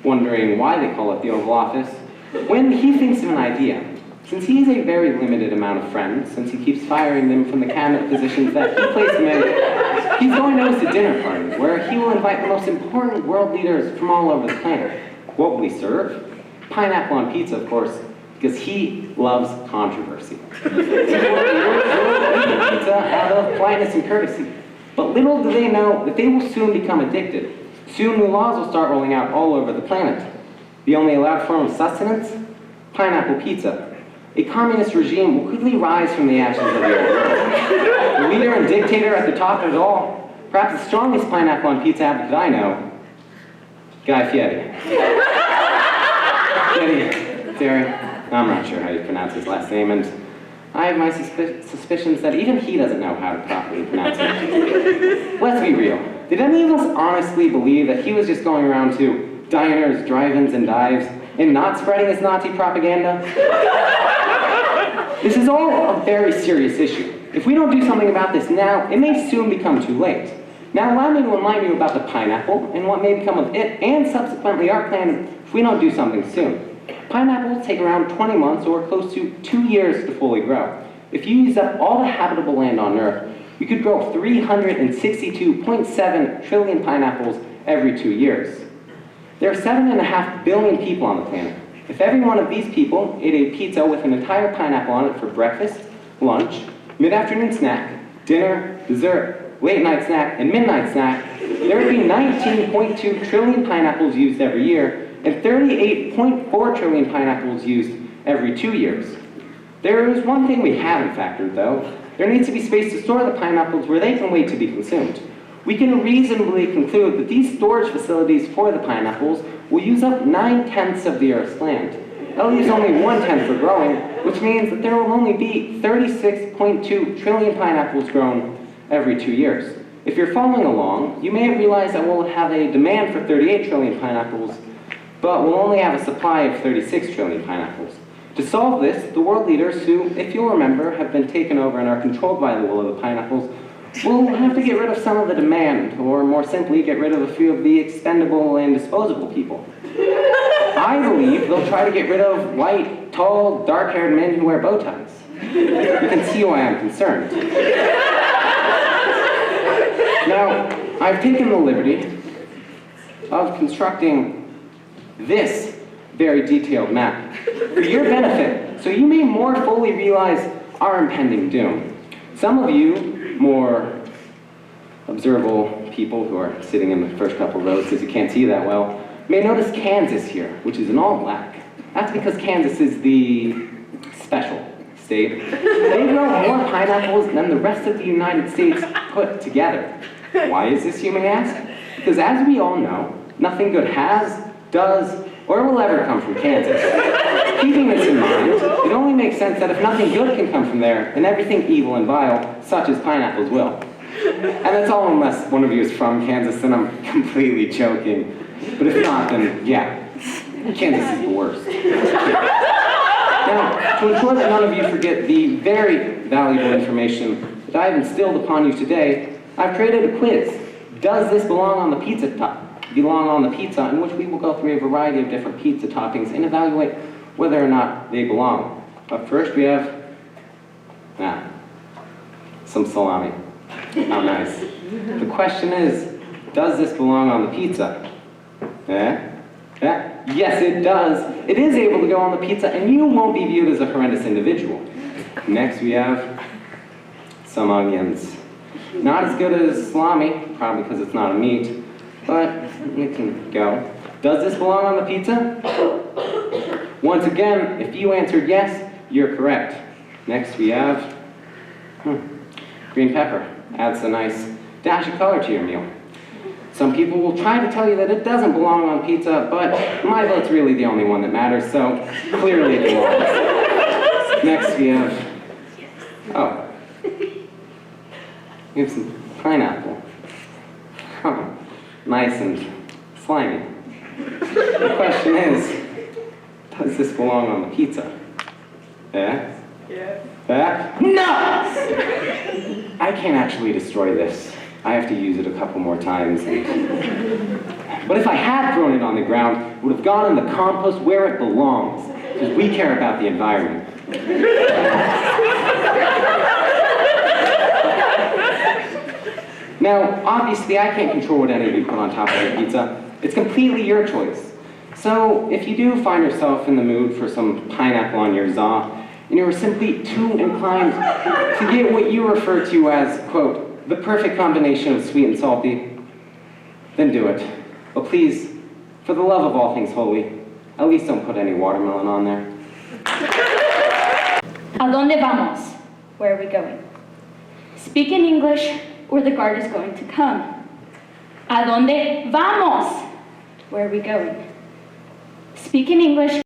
wondering why they call it the Oval Office, when he thinks of an idea. Since he has a very limited amount of friends, since he keeps firing them from the cabinet positions that he placed them in, he's going to host a dinner party where he will invite the most important world leaders from all over the planet. What will he serve? Pineapple on pizza, of course, because he loves controversy. He will eat pizza out of politeness and courtesy. But little do they know that they will soon become addicted. Soon new laws will start rolling out all over the planet. The only allowed form of sustenance? Pineapple pizza. A communist regime will quickly rise from the ashes of the old world. The leader and dictator at the top of it all, perhaps the strongest pineapple on pizza advocate I know, Guy Fieri. Fieri, I'm not sure how you pronounce his last name, and I have my suspicions that even he doesn't know how to properly pronounce it. Let's be real. Did any of us honestly believe that he was just going around to diners, drive-ins, and dives, and not spreading his Nazi propaganda? This is all a very serious issue. If we don't do something about this now, it may soon become too late. Now allow me to remind you about the pineapple and what may become of it and subsequently our plan if we don't do something soon. Pineapples take around 20 months or close to 2 years to fully grow. If you use up all the habitable land on Earth, you could grow 362.7 trillion pineapples every 2 years. There are 7.5 billion people on the planet. If every one of these people ate a pizza with an entire pineapple on it for breakfast, lunch, mid-afternoon snack, dinner, dessert, late-night snack, and midnight snack, there would be 19.2 trillion pineapples used every year, and 38.4 trillion pineapples used every 2 years. There is one thing we haven't factored, though. There needs to be space to store the pineapples where they can wait to be consumed. We can reasonably conclude that these storage facilities for the pineapples will use up 9/10 of the Earth's land. That leaves only 1/10 for growing, which means that there will only be 36.2 trillion pineapples grown every 2 years. If you're following along, you may have realized that we'll have a demand for 38 trillion pineapples, but we'll only have a supply of 36 trillion pineapples. To solve this, the world leaders who, if you'll remember, have been taken over and are controlled by the will of the pineapples, will have to get rid of some of the demand, or more simply, get rid of a few of the expendable and disposable people. I believe they'll try to get rid of white, tall, dark-haired men who wear bow ties. You can see why I'm concerned. Now, I've taken the liberty of constructing this very detailed map for your benefit, so you may more fully realize our impending doom. Some of you, more observable people who are sitting in the first couple rows because you can't see that well, may notice Kansas here, which is in all black. That's because Kansas is the special state. They grow more pineapples than the rest of the United States put together. Why is this, you may ask? Because as we all know, nothing good has, does, or will ever come from Kansas. Keeping this in mind, it only makes sense that if nothing good can come from there, then everything evil and vile, such as pineapples, will. And that's all unless one of you is from Kansas, then I'm completely joking. But if not, then yeah, Kansas is the worst. Now, to ensure that none of you forget the very valuable information that I've instilled upon you today, I've created a quiz. Does this belong on the pizza in which we will go through a variety of different pizza toppings and evaluate whether or not they belong. Up first we have, some salami. How nice. The question is, does this belong on the pizza? Yes, it does. It is able to go on the pizza, and you won't be viewed as a horrendous individual. Next we have some onions. Not as good as salami, probably because it's not a meat, but it can go. Does this belong on the pizza? Once again, if you answered yes, you're correct. Next we have green pepper. Adds a nice dash of color to your meal. Some people will try to tell you that it doesn't belong on pizza, but my vote's really the only one that matters, so clearly it belongs. Next we have, we have some pineapple. Nice and slimy. The question is, does this belong on the pizza? No! I can't actually destroy this. I have to use it a couple more times. But if I had thrown it on the ground, it would have gone in the compost where it belongs, because we care about the environment. Now, obviously, I can't control what any of you put on top of your pizza. It's completely your choice. So, if you do find yourself in the mood for some pineapple on your za, and you're simply too inclined to get what you refer to as, quote, the perfect combination of sweet and salty, then do it. But please, for the love of all things holy, at least don't put any watermelon on there. ¿A dónde vamos? Where are we going? Speak in English, or the guard is going to come. ¿A dónde vamos? Where are we going? Speak in English.